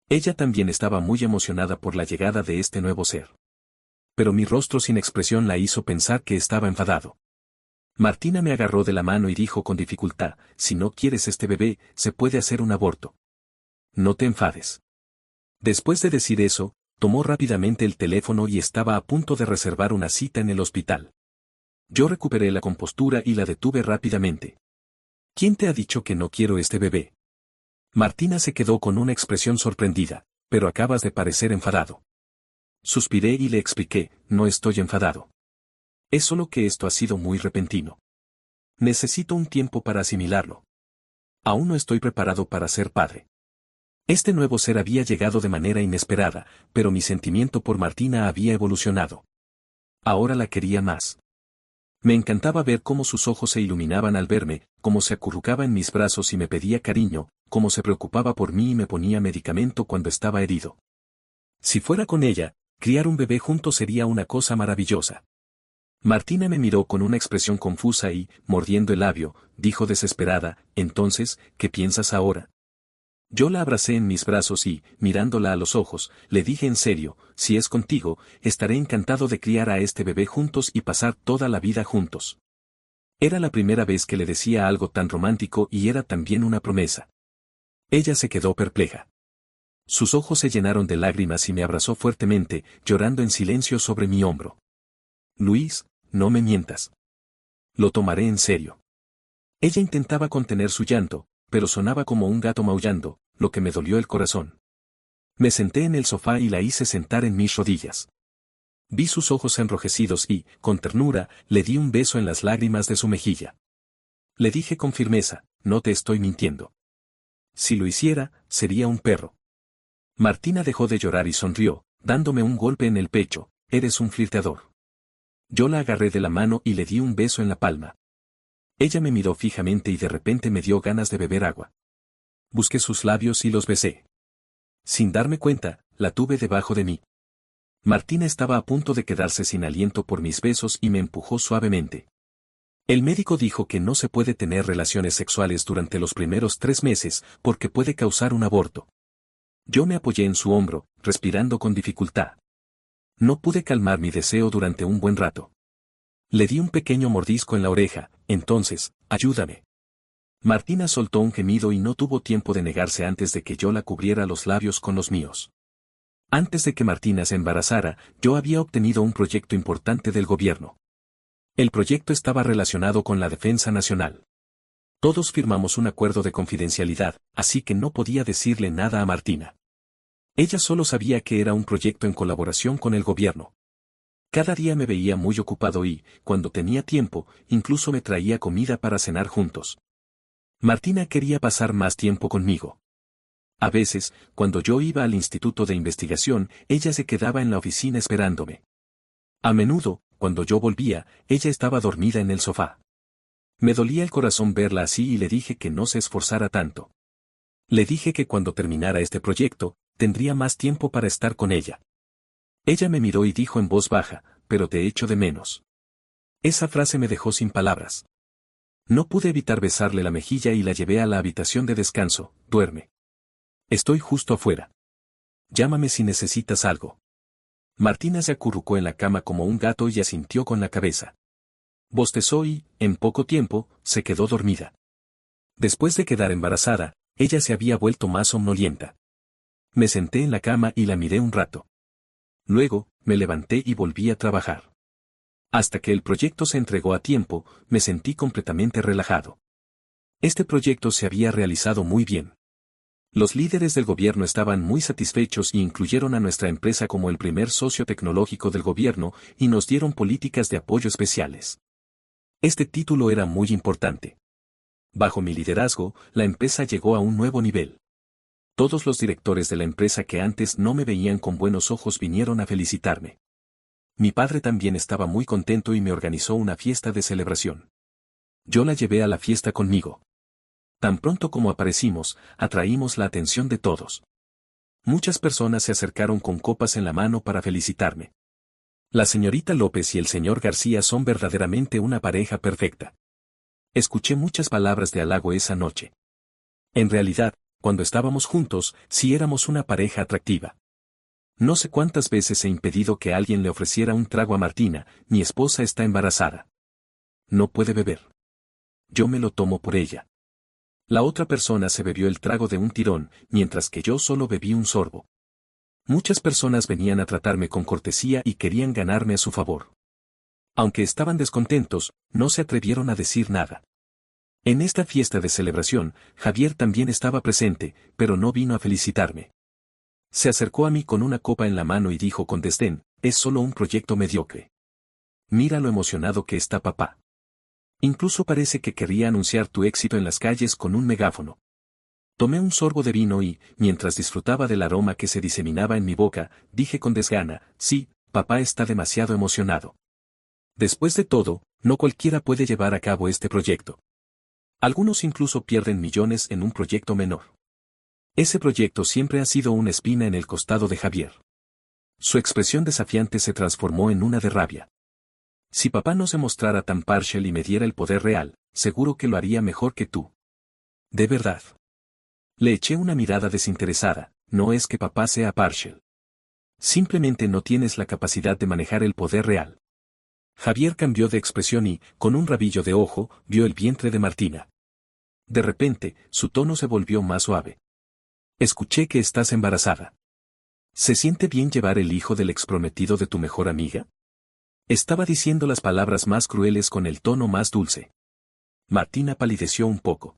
Ella también estaba muy emocionada por la llegada de este nuevo ser. Pero mi rostro sin expresión la hizo pensar que estaba enfadado. Martina me agarró de la mano y dijo con dificultad, si no quieres este bebé, se puede hacer un aborto. No te enfades. Después de decir eso, tomó rápidamente el teléfono y estaba a punto de reservar una cita en el hospital. Yo recuperé la compostura y la detuve rápidamente. ¿Quién te ha dicho que no quiero este bebé? Martina se quedó con una expresión sorprendida, pero acabas de parecer enfadado. Suspiré y le expliqué, no estoy enfadado. Es solo que esto ha sido muy repentino. Necesito un tiempo para asimilarlo. Aún no estoy preparado para ser padre. Este nuevo ser había llegado de manera inesperada, pero mi sentimiento por Martina había evolucionado. Ahora la quería más. Me encantaba ver cómo sus ojos se iluminaban al verme, cómo se acurrucaba en mis brazos y me pedía cariño, cómo se preocupaba por mí y me ponía medicamento cuando estaba herido. Si fuera con ella, criar un bebé juntos sería una cosa maravillosa. Martina me miró con una expresión confusa y, mordiendo el labio, dijo desesperada, entonces, ¿qué piensas ahora? Yo la abracé en mis brazos y, mirándola a los ojos, le dije en serio, si es contigo, estaré encantado de criar a este bebé juntos y pasar toda la vida juntos. Era la primera vez que le decía algo tan romántico y era también una promesa. Ella se quedó perpleja. Sus ojos se llenaron de lágrimas y me abrazó fuertemente, llorando en silencio sobre mi hombro. Luis, no me mientas. Lo tomaré en serio. Ella intentaba contener su llanto, pero sonaba como un gato maullando, lo que me dolió el corazón. Me senté en el sofá y la hice sentar en mis rodillas. Vi sus ojos enrojecidos y, con ternura, le di un beso en las lágrimas de su mejilla. Le dije con firmeza, no te estoy mintiendo. Si lo hiciera, sería un perro. Martina dejó de llorar y sonrió, dándome un golpe en el pecho, eres un flirteador. Yo la agarré de la mano y le di un beso en la palma. Ella me miró fijamente y de repente me dio ganas de beber agua. Busqué sus labios y los besé. Sin darme cuenta, la tuve debajo de mí. Martina estaba a punto de quedarse sin aliento por mis besos y me empujó suavemente. El médico dijo que no se puede tener relaciones sexuales durante los primeros 3 meses porque puede causar un aborto. Yo me apoyé en su hombro, respirando con dificultad. No pude calmar mi deseo durante un buen rato. Le di un pequeño mordisco en la oreja, entonces, ayúdame. Martina soltó un gemido y no tuvo tiempo de negarse antes de que yo la cubriera los labios con los míos. Antes de que Martina se embarazara, yo había obtenido un proyecto importante del gobierno. El proyecto estaba relacionado con la defensa nacional. Todos firmamos un acuerdo de confidencialidad, así que no podía decirle nada a Martina. Ella solo sabía que era un proyecto en colaboración con el gobierno. Cada día me veía muy ocupado y, cuando tenía tiempo, incluso me traía comida para cenar juntos. Martina quería pasar más tiempo conmigo. A veces, cuando yo iba al instituto de investigación, ella se quedaba en la oficina esperándome. A menudo, cuando yo volvía, ella estaba dormida en el sofá. Me dolía el corazón verla así y le dije que no se esforzara tanto. Le dije que cuando terminara este proyecto, tendría más tiempo para estar con ella. Ella me miró y dijo en voz baja, pero te echo de menos. Esa frase me dejó sin palabras. No pude evitar besarle la mejilla y la llevé a la habitación de descanso, duerme. Estoy justo afuera. Llámame si necesitas algo. Martina se acurrucó en la cama como un gato y asintió con la cabeza. Bostezó y, en poco tiempo, se quedó dormida. Después de quedar embarazada, ella se había vuelto más somnolienta. Me senté en la cama y la miré un rato. Luego, me levanté y volví a trabajar. Hasta que el proyecto se entregó a tiempo, me sentí completamente relajado. Este proyecto se había realizado muy bien. Los líderes del gobierno estaban muy satisfechos y incluyeron a nuestra empresa como el primer socio tecnológico del gobierno y nos dieron políticas de apoyo especiales. Este título era muy importante. Bajo mi liderazgo, la empresa llegó a un nuevo nivel. Todos los directores de la empresa que antes no me veían con buenos ojos vinieron a felicitarme. Mi padre también estaba muy contento y me organizó una fiesta de celebración. Yo la llevé a la fiesta conmigo. Tan pronto como aparecimos, atraímos la atención de todos. Muchas personas se acercaron con copas en la mano para felicitarme. La señorita López y el señor García son verdaderamente una pareja perfecta. Escuché muchas palabras de halago esa noche. En realidad, cuando estábamos juntos, sí éramos una pareja atractiva. No sé cuántas veces he impedido que alguien le ofreciera un trago a Martina, mi esposa está embarazada. No puede beber. Yo me lo tomo por ella. La otra persona se bebió el trago de un tirón, mientras que yo solo bebí un sorbo. Muchas personas venían a tratarme con cortesía y querían ganarme a su favor. Aunque estaban descontentos, no se atrevieron a decir nada. En esta fiesta de celebración, Javier también estaba presente, pero no vino a felicitarme. Se acercó a mí con una copa en la mano y dijo con desdén, es solo un proyecto mediocre. Mira lo emocionado que está papá. Incluso parece que querría anunciar tu éxito en las calles con un megáfono. Tomé un sorbo de vino y, mientras disfrutaba del aroma que se diseminaba en mi boca, dije con desgana, sí, papá está demasiado emocionado. Después de todo, no cualquiera puede llevar a cabo este proyecto. Algunos incluso pierden millones en un proyecto menor. Ese proyecto siempre ha sido una espina en el costado de Javier. Su expresión desafiante se transformó en una de rabia. Si papá no se mostrara tan partial y me diera el poder real, seguro que lo haría mejor que tú. De verdad. Le eché una mirada desinteresada, no es que papá sea partial. Simplemente no tienes la capacidad de manejar el poder real. Javier cambió de expresión y, con un rabillo de ojo, vio el vientre de Martina. De repente, su tono se volvió más suave. Escuché que estás embarazada. ¿Se siente bien llevar el hijo del exprometido de tu mejor amiga? Estaba diciendo las palabras más crueles con el tono más dulce. Martina palideció un poco.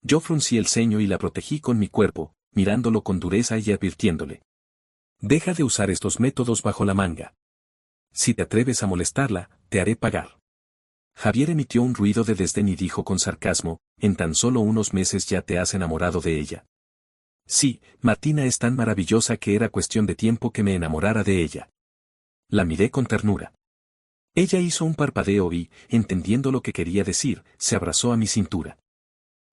Yo fruncí el ceño y la protegí con mi cuerpo, mirándolo con dureza y advirtiéndole. Deja de usar estos métodos bajo la manga. Si te atreves a molestarla, te haré pagar. Javier emitió un ruido de desdén y dijo con sarcasmo, en tan solo unos meses ya te has enamorado de ella. Sí, Martina es tan maravillosa que era cuestión de tiempo que me enamorara de ella. La miré con ternura. Ella hizo un parpadeo y, entendiendo lo que quería decir, se abrazó a mi cintura.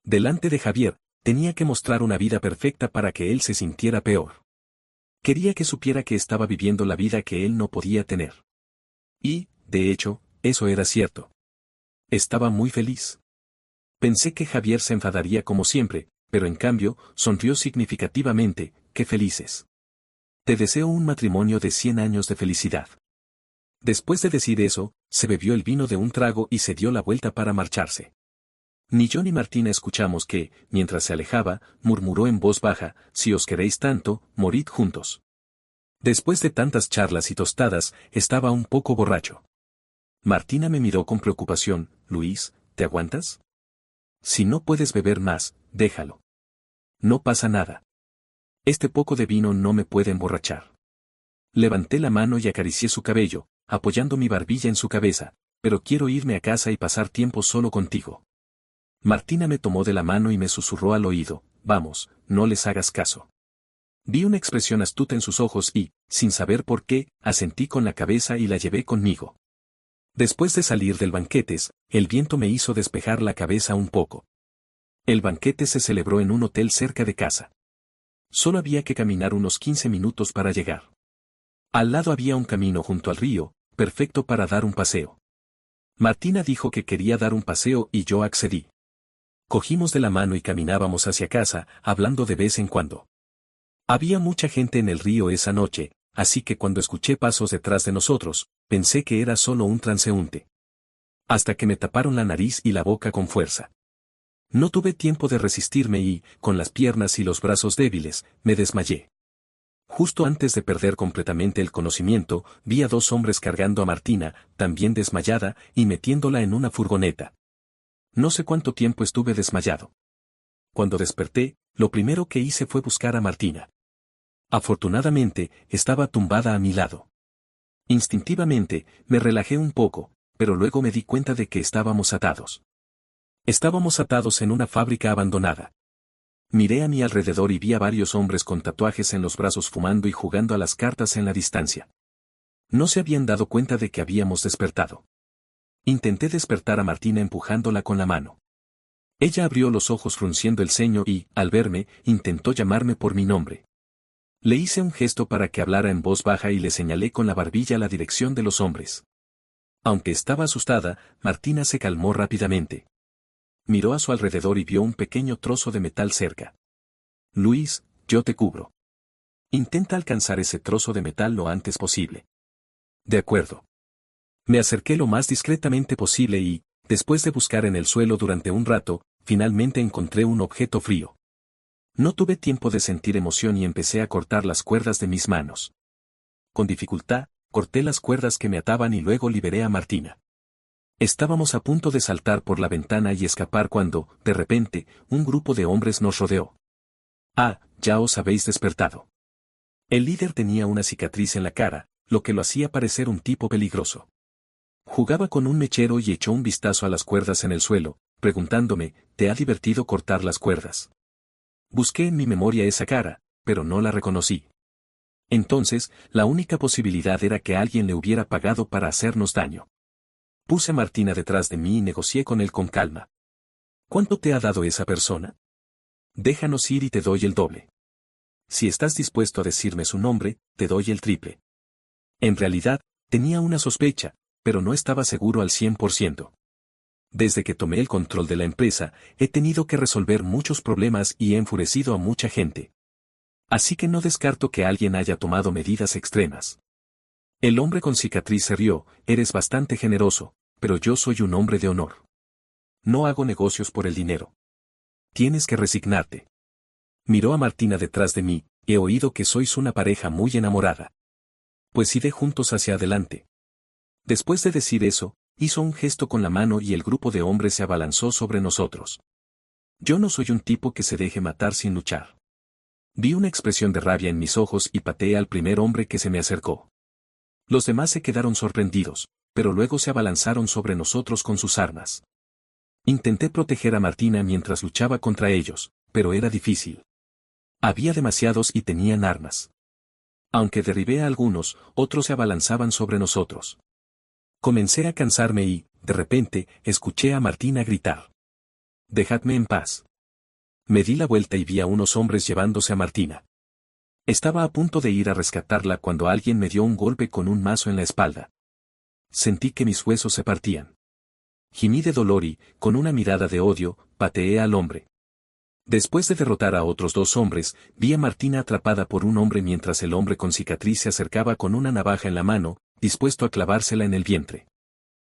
Delante de Javier, tenía que mostrar una vida perfecta para que él se sintiera peor. Quería que supiera que estaba viviendo la vida que él no podía tener. Y, de hecho, eso era cierto. Estaba muy feliz. Pensé que Javier se enfadaría como siempre, pero en cambio, sonrió significativamente, qué felices. Te deseo un matrimonio de 100 años de felicidad. Después de decir eso, se bebió el vino de un trago y se dio la vuelta para marcharse. Ni yo ni Martina escuchamos que, mientras se alejaba, murmuró en voz baja, si os queréis tanto, morid juntos. Después de tantas charlas y tostadas, estaba un poco borracho. Martina me miró con preocupación, Luis, ¿te aguantas? Si no puedes beber más, déjalo. No pasa nada. Este poco de vino no me puede emborrachar. Levanté la mano y acaricié su cabello, apoyando mi barbilla en su cabeza, pero quiero irme a casa y pasar tiempo solo contigo. Martina me tomó de la mano y me susurró al oído, vamos, no les hagas caso. Vi una expresión astuta en sus ojos y, sin saber por qué, asentí con la cabeza y la llevé conmigo. Después de salir del banquetes, el viento me hizo despejar la cabeza un poco. El banquete se celebró en un hotel cerca de casa. Solo había que caminar unos 15 minutos para llegar. Al lado había un camino junto al río, perfecto para dar un paseo. Martina dijo que quería dar un paseo y yo accedí. Cogimos de la mano y caminábamos hacia casa, hablando de vez en cuando. Había mucha gente en el río esa noche, así que cuando escuché pasos detrás de nosotros, pensé que era solo un transeúnte. Hasta que me taparon la nariz y la boca con fuerza. No tuve tiempo de resistirme y, con las piernas y los brazos débiles, me desmayé. Justo antes de perder completamente el conocimiento, vi a 2 hombres cargando a Martina, también desmayada, y metiéndola en una furgoneta. No sé cuánto tiempo estuve desmayado. Cuando desperté, lo primero que hice fue buscar a Martina. Afortunadamente, estaba tumbada a mi lado. Instintivamente, me relajé un poco, pero luego me di cuenta de que estábamos atados. Estábamos atados en una fábrica abandonada. Miré a mi alrededor y vi a varios hombres con tatuajes en los brazos fumando y jugando a las cartas en la distancia. No se habían dado cuenta de que habíamos despertado. Intenté despertar a Martina empujándola con la mano. Ella abrió los ojos frunciendo el ceño y, al verme, intentó llamarme por mi nombre. Le hice un gesto para que hablara en voz baja y le señalé con la barbilla la dirección de los hombres. Aunque estaba asustada, Martina se calmó rápidamente. Miró a su alrededor y vio un pequeño trozo de metal cerca. Luis, yo te cubro. Intenta alcanzar ese trozo de metal lo antes posible. De acuerdo. Me acerqué lo más discretamente posible y, después de buscar en el suelo durante un rato, finalmente encontré un objeto frío. No tuve tiempo de sentir emoción y empecé a cortar las cuerdas de mis manos. Con dificultad, corté las cuerdas que me ataban y luego liberé a Martina. Estábamos a punto de saltar por la ventana y escapar cuando, de repente, un grupo de hombres nos rodeó. Ah, ya os habéis despertado. El líder tenía una cicatriz en la cara, lo que lo hacía parecer un tipo peligroso. Jugaba con un mechero y echó un vistazo a las cuerdas en el suelo, preguntándome, ¿te ha divertido cortar las cuerdas? Busqué en mi memoria esa cara, pero no la reconocí. Entonces, la única posibilidad era que alguien le hubiera pagado para hacernos daño. Puse a Martina detrás de mí y negocié con él con calma. ¿Cuánto te ha dado esa persona? Déjanos ir y te doy el doble. Si estás dispuesto a decirme su nombre, te doy el triple. En realidad, tenía una sospecha, pero no estaba seguro al 100%. Desde que tomé el control de la empresa, he tenido que resolver muchos problemas y he enfurecido a mucha gente. Así que no descarto que alguien haya tomado medidas extremas. El hombre con cicatriz se rió, eres bastante generoso, pero yo soy un hombre de honor. No hago negocios por el dinero. Tienes que resignarte. Miró a Martina detrás de mí, he oído que sois una pareja muy enamorada. Pues iré juntos hacia adelante. Después de decir eso, hizo un gesto con la mano y el grupo de hombres se abalanzó sobre nosotros. Yo no soy un tipo que se deje matar sin luchar. Vi una expresión de rabia en mis ojos y pateé al primer hombre que se me acercó. Los demás se quedaron sorprendidos, pero luego se abalanzaron sobre nosotros con sus armas. Intenté proteger a Martina mientras luchaba contra ellos, pero era difícil. Había demasiados y tenían armas. Aunque derribé a algunos, otros se abalanzaban sobre nosotros. Comencé a cansarme y, de repente, escuché a Martina gritar. «Dejadme en paz». Me di la vuelta y vi a unos hombres llevándose a Martina. Estaba a punto de ir a rescatarla cuando alguien me dio un golpe con un mazo en la espalda. Sentí que mis huesos se partían. Gimí de dolor y, con una mirada de odio, pateé al hombre. Después de derrotar a otros dos hombres, vi a Martina atrapada por un hombre mientras el hombre con cicatriz se acercaba con una navaja en la mano, dispuesto a clavársela en el vientre.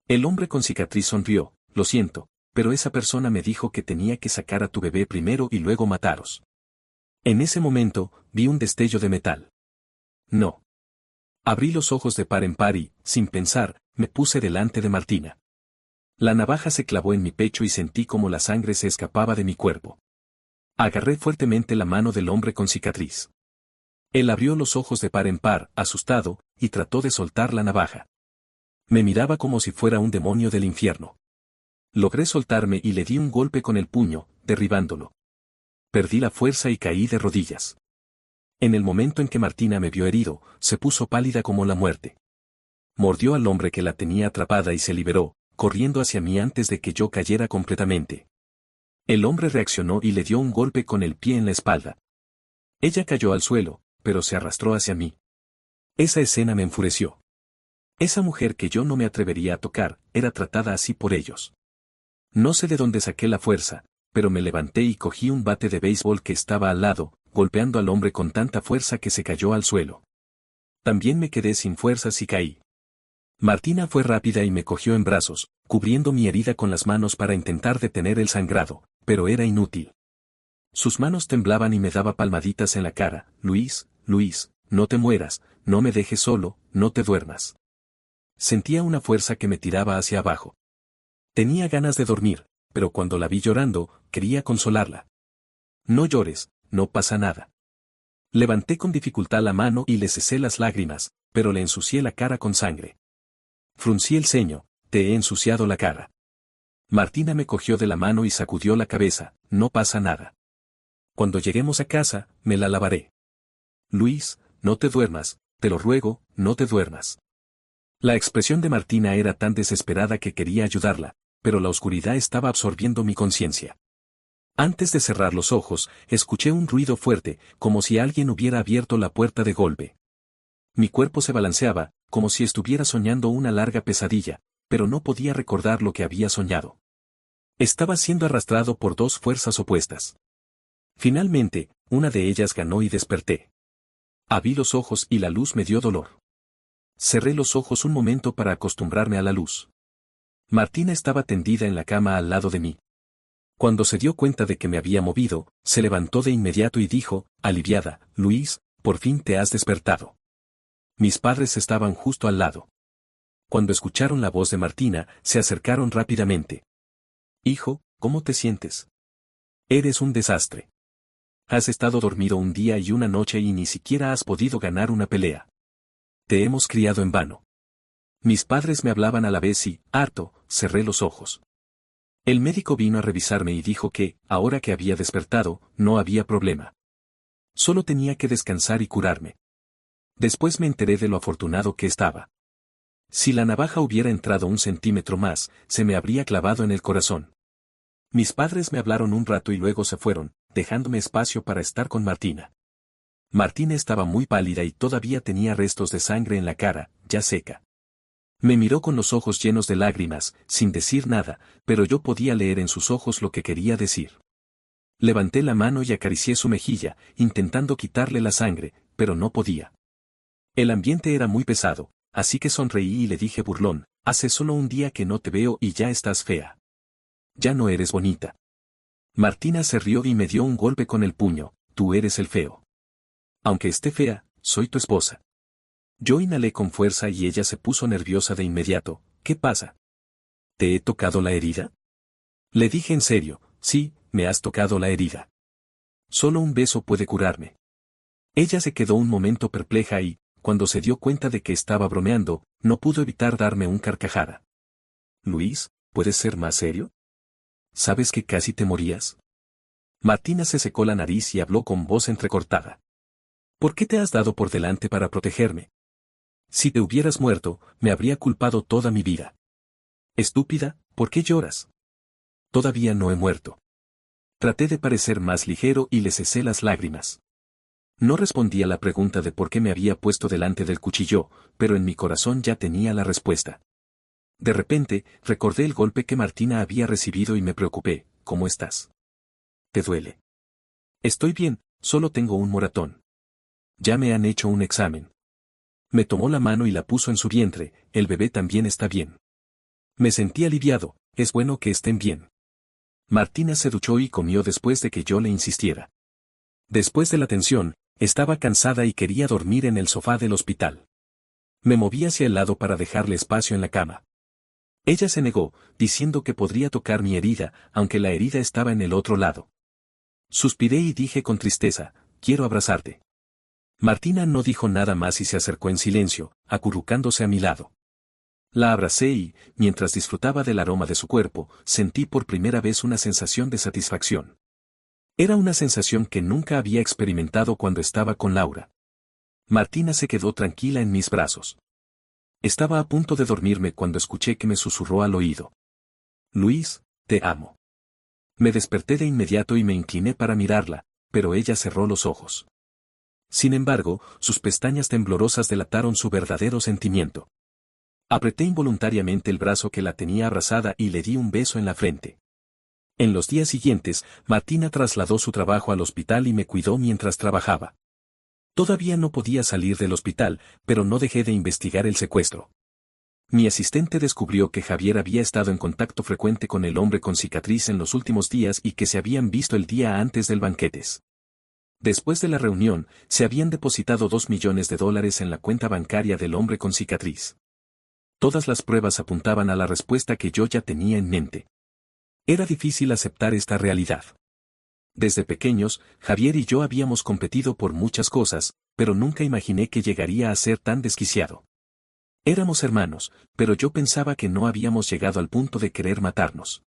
El hombre con cicatriz sonrió, lo siento, pero esa persona me dijo que tenía que sacar a tu bebé primero y luego mataros. En ese momento, vi un destello de metal. No. Abrí los ojos de par en par y, sin pensar, me puse delante de Martina. La navaja se clavó en mi pecho y sentí como la sangre se escapaba de mi cuerpo. Agarré fuertemente la mano del hombre con cicatriz. Él abrió los ojos de par en par, asustado, y trató de soltar la navaja. Me miraba como si fuera un demonio del infierno. Logré soltarme y le di un golpe con el puño, derribándolo. Perdí la fuerza y caí de rodillas. En el momento en que Martina me vio herido, se puso pálida como la muerte. Mordió al hombre que la tenía atrapada y se liberó, corriendo hacia mí antes de que yo cayera completamente. El hombre reaccionó y le dio un golpe con el pie en la espalda. Ella cayó al suelo, pero se arrastró hacia mí. Esa escena me enfureció. Esa mujer que yo no me atrevería a tocar, era tratada así por ellos. No sé de dónde saqué la fuerza, pero me levanté y cogí un bate de béisbol que estaba al lado, golpeando al hombre con tanta fuerza que se cayó al suelo. También me quedé sin fuerzas y caí. Martina fue rápida y me cogió en brazos, cubriendo mi herida con las manos para intentar detener el sangrado, pero era inútil. Sus manos temblaban y me daba palmaditas en la cara. Luis, Luis, no te mueras, no me dejes solo, no te duermas. Sentía una fuerza que me tiraba hacia abajo. Tenía ganas de dormir, pero cuando la vi llorando, quería consolarla. No llores, no pasa nada. Levanté con dificultad la mano y le cesé las lágrimas, pero le ensucié la cara con sangre. Fruncí el ceño, te he ensuciado la cara. Martina me cogió de la mano y sacudió la cabeza, no pasa nada. Cuando lleguemos a casa, me la lavaré. Luis, no te duermas, te lo ruego, no te duermas. La expresión de Martina era tan desesperada que quería ayudarla, pero la oscuridad estaba absorbiendo mi conciencia. Antes de cerrar los ojos, escuché un ruido fuerte, como si alguien hubiera abierto la puerta de golpe. Mi cuerpo se balanceaba, como si estuviera soñando una larga pesadilla, pero no podía recordar lo que había soñado. Estaba siendo arrastrado por dos fuerzas opuestas. Finalmente, una de ellas ganó y desperté. Abrí los ojos y la luz me dio dolor. Cerré los ojos un momento para acostumbrarme a la luz. Martina estaba tendida en la cama al lado de mí. Cuando se dio cuenta de que me había movido, se levantó de inmediato y dijo, aliviada, Luis, por fin te has despertado. Mis padres estaban justo al lado. Cuando escucharon la voz de Martina, se acercaron rápidamente. Hijo, ¿cómo te sientes? Eres un desastre. Has estado dormido un día y una noche y ni siquiera has podido ganar una pelea. Te hemos criado en vano. Mis padres me hablaban a la vez y, harto, cerré los ojos. El médico vino a revisarme y dijo que, ahora que había despertado, no había problema. Solo tenía que descansar y curarme. Después me enteré de lo afortunado que estaba. Si la navaja hubiera entrado 1 centímetro más, se me habría clavado en el corazón. Mis padres me hablaron un rato y luego se fueron, dejándome espacio para estar con Martina. Martina estaba muy pálida y todavía tenía restos de sangre en la cara, ya seca. Me miró con los ojos llenos de lágrimas, sin decir nada, pero yo podía leer en sus ojos lo que quería decir. Levanté la mano y acaricié su mejilla, intentando quitarle la sangre, pero no podía. El ambiente era muy pesado, así que sonreí y le dije burlón, hace solo un día que no te veo y ya estás fea. Ya no eres bonita. Martina se rió y me dio un golpe con el puño, tú eres el feo. Aunque esté fea, soy tu esposa. Yo inhalé con fuerza y ella se puso nerviosa de inmediato. ¿Qué pasa? ¿Te he tocado la herida? Le dije en serio, sí, me has tocado la herida. Solo un beso puede curarme. Ella se quedó un momento perpleja y, cuando se dio cuenta de que estaba bromeando, no pudo evitar darme un carcajada. Luis, ¿puedes ser más serio? ¿Sabes que casi te morías? Martina se secó la nariz y habló con voz entrecortada. ¿Por qué te has dado por delante para protegerme? Si te hubieras muerto, me habría culpado toda mi vida. Estúpida, ¿por qué lloras? Todavía no he muerto. Traté de parecer más ligero y le cesé las lágrimas. No respondí a la pregunta de por qué me había puesto delante del cuchillo, pero en mi corazón ya tenía la respuesta. De repente, recordé el golpe que Martina había recibido y me preocupé. ¿Cómo estás? ¿Te duele? Estoy bien, solo tengo un moratón. Ya me han hecho un examen. Me tomó la mano y la puso en su vientre, el bebé también está bien. Me sentí aliviado, es bueno que estén bien. Martina se duchó y comió después de que yo le insistiera. Después de la tensión, estaba cansada y quería dormir en el sofá del hospital. Me moví hacia el lado para dejarle espacio en la cama. Ella se negó, diciendo que podría tocar mi herida, aunque la herida estaba en el otro lado. Suspiré y dije con tristeza, quiero abrazarte. Martina no dijo nada más y se acercó en silencio, acurrucándose a mi lado. La abracé y, mientras disfrutaba del aroma de su cuerpo, sentí por primera vez una sensación de satisfacción. Era una sensación que nunca había experimentado cuando estaba con Laura. Martina se quedó tranquila en mis brazos. Estaba a punto de dormirme cuando escuché que me susurró al oído. Luis, te amo. Me desperté de inmediato y me incliné para mirarla, pero ella cerró los ojos. Sin embargo, sus pestañas temblorosas delataron su verdadero sentimiento. Apreté involuntariamente el brazo que la tenía abrazada y le di un beso en la frente. En los días siguientes, Martina trasladó su trabajo al hospital y me cuidó mientras trabajaba. Todavía no podía salir del hospital, pero no dejé de investigar el secuestro. Mi asistente descubrió que Javier había estado en contacto frecuente con el hombre con cicatriz en los últimos días y que se habían visto el día antes del banquetes. Después de la reunión, se habían depositado $2 millones en la cuenta bancaria del hombre con cicatriz. Todas las pruebas apuntaban a la respuesta que yo ya tenía en mente. Era difícil aceptar esta realidad. Desde pequeños, Javier y yo habíamos competido por muchas cosas, pero nunca imaginé que llegaría a ser tan desquiciado. Éramos hermanos, pero yo pensaba que no habíamos llegado al punto de querer matarnos.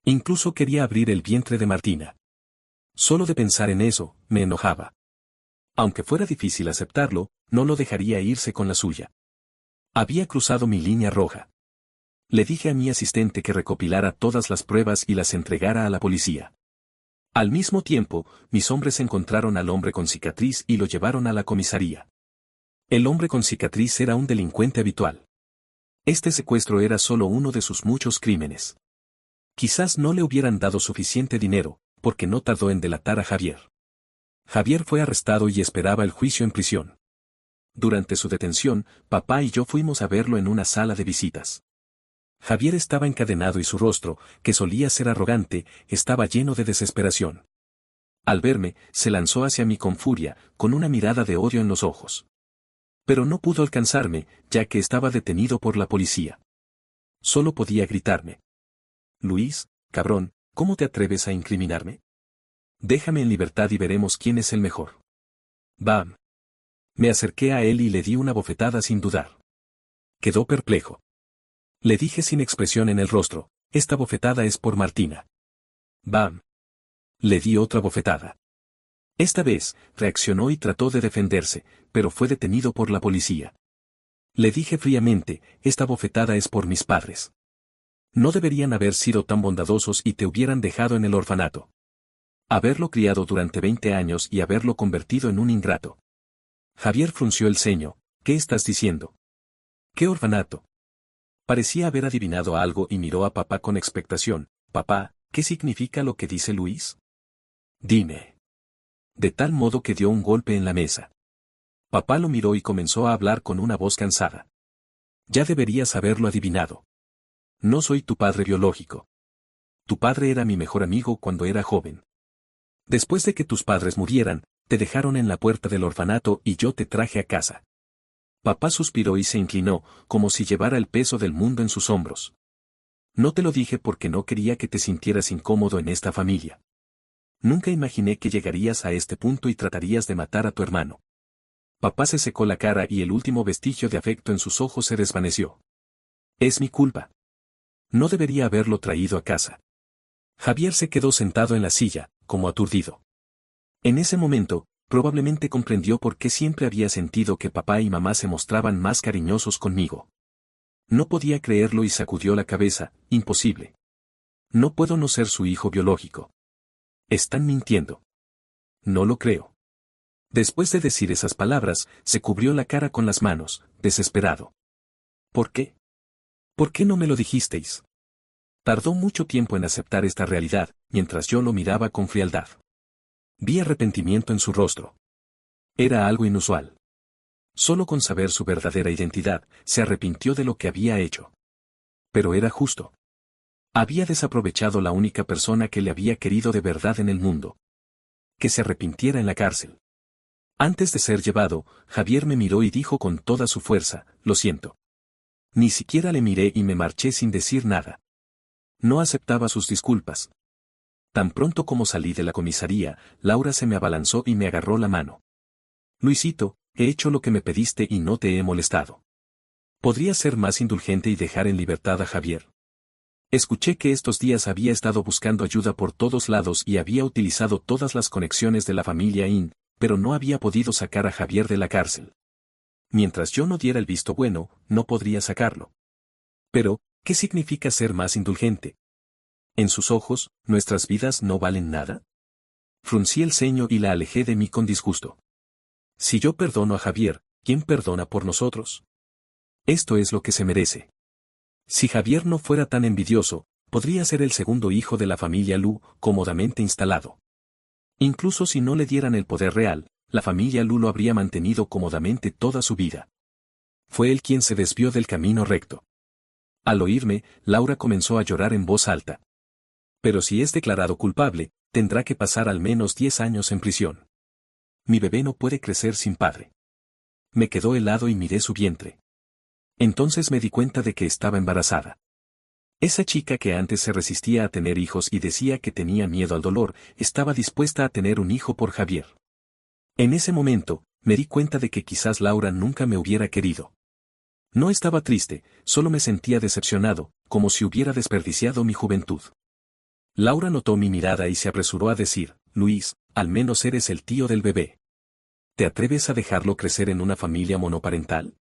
Incluso quería abrir el vientre de Martina. Solo de pensar en eso, me enojaba. Aunque fuera difícil aceptarlo, no lo dejaría irse con la suya. Había cruzado mi línea roja. Le dije a mi asistente que recopilara todas las pruebas y las entregara a la policía. Al mismo tiempo, mis hombres encontraron al hombre con cicatriz y lo llevaron a la comisaría. El hombre con cicatriz era un delincuente habitual. Este secuestro era solo uno de sus muchos crímenes. Quizás no le hubieran dado suficiente dinero, porque no tardó en delatar a Javier. Javier fue arrestado y esperaba el juicio en prisión. Durante su detención, papá y yo fuimos a verlo en una sala de visitas. Javier estaba encadenado y su rostro, que solía ser arrogante, estaba lleno de desesperación. Al verme, se lanzó hacia mí con furia, con una mirada de odio en los ojos. Pero no pudo alcanzarme, ya que estaba detenido por la policía. Solo podía gritarme. Luis, cabrón, ¿cómo te atreves a incriminarme? Déjame en libertad y veremos quién es el mejor. Bam. Me acerqué a él y le di una bofetada sin dudar. Quedó perplejo. Le dije sin expresión en el rostro, esta bofetada es por Martina. ¡Bam! Le di otra bofetada. Esta vez, reaccionó y trató de defenderse, pero fue detenido por la policía. Le dije fríamente, esta bofetada es por mis padres. No deberían haber sido tan bondadosos y te hubieran dejado en el orfanato. Haberlo criado durante 20 años y haberlo convertido en un ingrato. Javier frunció el ceño, ¿qué estás diciendo? ¿Qué orfanato? Parecía haber adivinado algo y miró a papá con expectación. Papá, ¿qué significa lo que dice Luis? Dime. De tal modo que dio un golpe en la mesa. Papá lo miró y comenzó a hablar con una voz cansada. Ya deberías haberlo adivinado. No soy tu padre biológico. Tu padre era mi mejor amigo cuando era joven. Después de que tus padres murieran, te dejaron en la puerta del orfanato y yo te traje a casa. Papá suspiró y se inclinó, como si llevara el peso del mundo en sus hombros. No te lo dije porque no quería que te sintieras incómodo en esta familia. Nunca imaginé que llegarías a este punto y tratarías de matar a tu hermano. Papá se secó la cara y el último vestigio de afecto en sus ojos se desvaneció. Es mi culpa. No debería haberlo traído a casa. Javier se quedó sentado en la silla, como aturdido. En ese momento, probablemente comprendió por qué siempre había sentido que papá y mamá se mostraban más cariñosos conmigo. No podía creerlo y sacudió la cabeza, imposible. No puedo no ser su hijo biológico. Están mintiendo. No lo creo. Después de decir esas palabras, se cubrió la cara con las manos, desesperado. ¿Por qué? ¿Por qué no me lo dijisteis? Tardó mucho tiempo en aceptar esta realidad, mientras yo lo miraba con frialdad. Vi arrepentimiento en su rostro. Era algo inusual. Solo con saber su verdadera identidad, se arrepintió de lo que había hecho. Pero era justo. Había desaprovechado la única persona que le había querido de verdad en el mundo. Que se arrepintiera en la cárcel. Antes de ser llevado, Javier me miró y dijo con toda su fuerza, lo siento. Ni siquiera le miré y me marché sin decir nada. No aceptaba sus disculpas. Tan pronto como salí de la comisaría, Laura se me abalanzó y me agarró la mano. Luisito, he hecho lo que me pediste y no te he molestado. ¿Podría ser más indulgente y dejar en libertad a Javier? Escuché que estos días había estado buscando ayuda por todos lados y había utilizado todas las conexiones de la familia In, pero no había podido sacar a Javier de la cárcel. Mientras yo no diera el visto bueno, no podría sacarlo. Pero, ¿qué significa ser más indulgente? ¿En sus ojos, nuestras vidas no valen nada? Fruncí el ceño y la alejé de mí con disgusto. Si yo perdono a Javier, ¿quién perdona por nosotros? Esto es lo que se merece. Si Javier no fuera tan envidioso, podría ser el segundo hijo de la familia Lu, cómodamente instalado. Incluso si no le dieran el poder real, la familia Lu lo habría mantenido cómodamente toda su vida. Fue él quien se desvió del camino recto. Al oírme, Laura comenzó a llorar en voz alta. Pero si es declarado culpable, tendrá que pasar al menos 10 años en prisión. Mi bebé no puede crecer sin padre. Me quedó helado y miré su vientre. Entonces me di cuenta de que estaba embarazada. Esa chica que antes se resistía a tener hijos y decía que tenía miedo al dolor, estaba dispuesta a tener un hijo por Javier. En ese momento, me di cuenta de que quizás Laura nunca me hubiera querido. No estaba triste, solo me sentía decepcionado, como si hubiera desperdiciado mi juventud. Laura notó mi mirada y se apresuró a decir, Luis, al menos eres el tío del bebé. ¿Te atreves a dejarlo crecer en una familia monoparental?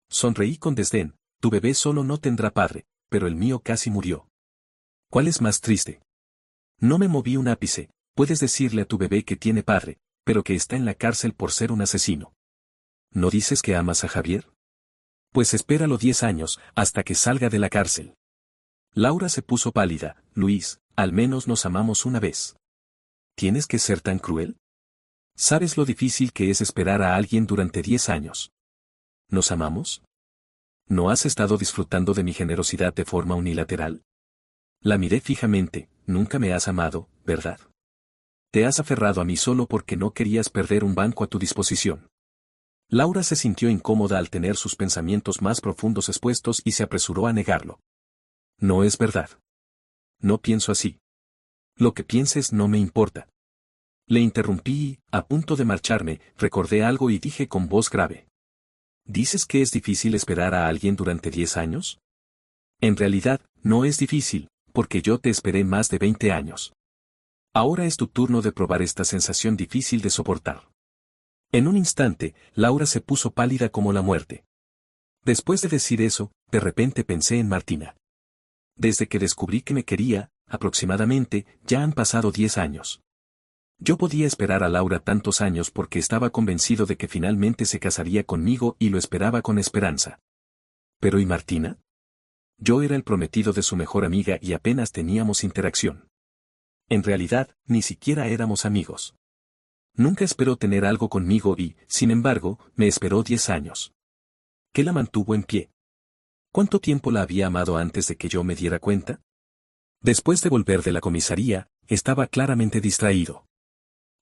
Sonreí con desdén, tu bebé solo no tendrá padre, pero el mío casi murió. ¿Cuál es más triste? No me moví un ápice, puedes decirle a tu bebé que tiene padre, pero que está en la cárcel por ser un asesino. ¿No dices que amas a Javier? Pues espéralo 10 años, hasta que salga de la cárcel. Laura se puso pálida, Luis, al menos nos amamos una vez. ¿Tienes que ser tan cruel? ¿Sabes lo difícil que es esperar a alguien durante 10 años? ¿Nos amamos? ¿No has estado disfrutando de mi generosidad de forma unilateral? La miré fijamente, nunca me has amado, ¿verdad? Te has aferrado a mí solo porque no querías perder un banco a tu disposición. Laura se sintió incómoda al tener sus pensamientos más profundos expuestos y se apresuró a negarlo. No es verdad. No pienso así. Lo que pienses no me importa. Le interrumpí y, a punto de marcharme, recordé algo y dije con voz grave. ¿Dices que es difícil esperar a alguien durante 10 años? En realidad, no es difícil, porque yo te esperé más de 20 años. Ahora es tu turno de probar esta sensación difícil de soportar. En un instante, Laura se puso pálida como la muerte. Después de decir eso, de repente pensé en Martina. Desde que descubrí que me quería, aproximadamente, ya han pasado 10 años. Yo podía esperar a Laura tantos años porque estaba convencido de que finalmente se casaría conmigo y lo esperaba con esperanza. ¿Pero y Martina? Yo era el prometido de su mejor amiga y apenas teníamos interacción. En realidad, ni siquiera éramos amigos. Nunca esperó tener algo conmigo y, sin embargo, me esperó 10 años. ¿Qué la mantuvo en pie? ¿Cuánto tiempo la había amado antes de que yo me diera cuenta? Después de volver de la comisaría, estaba claramente distraído.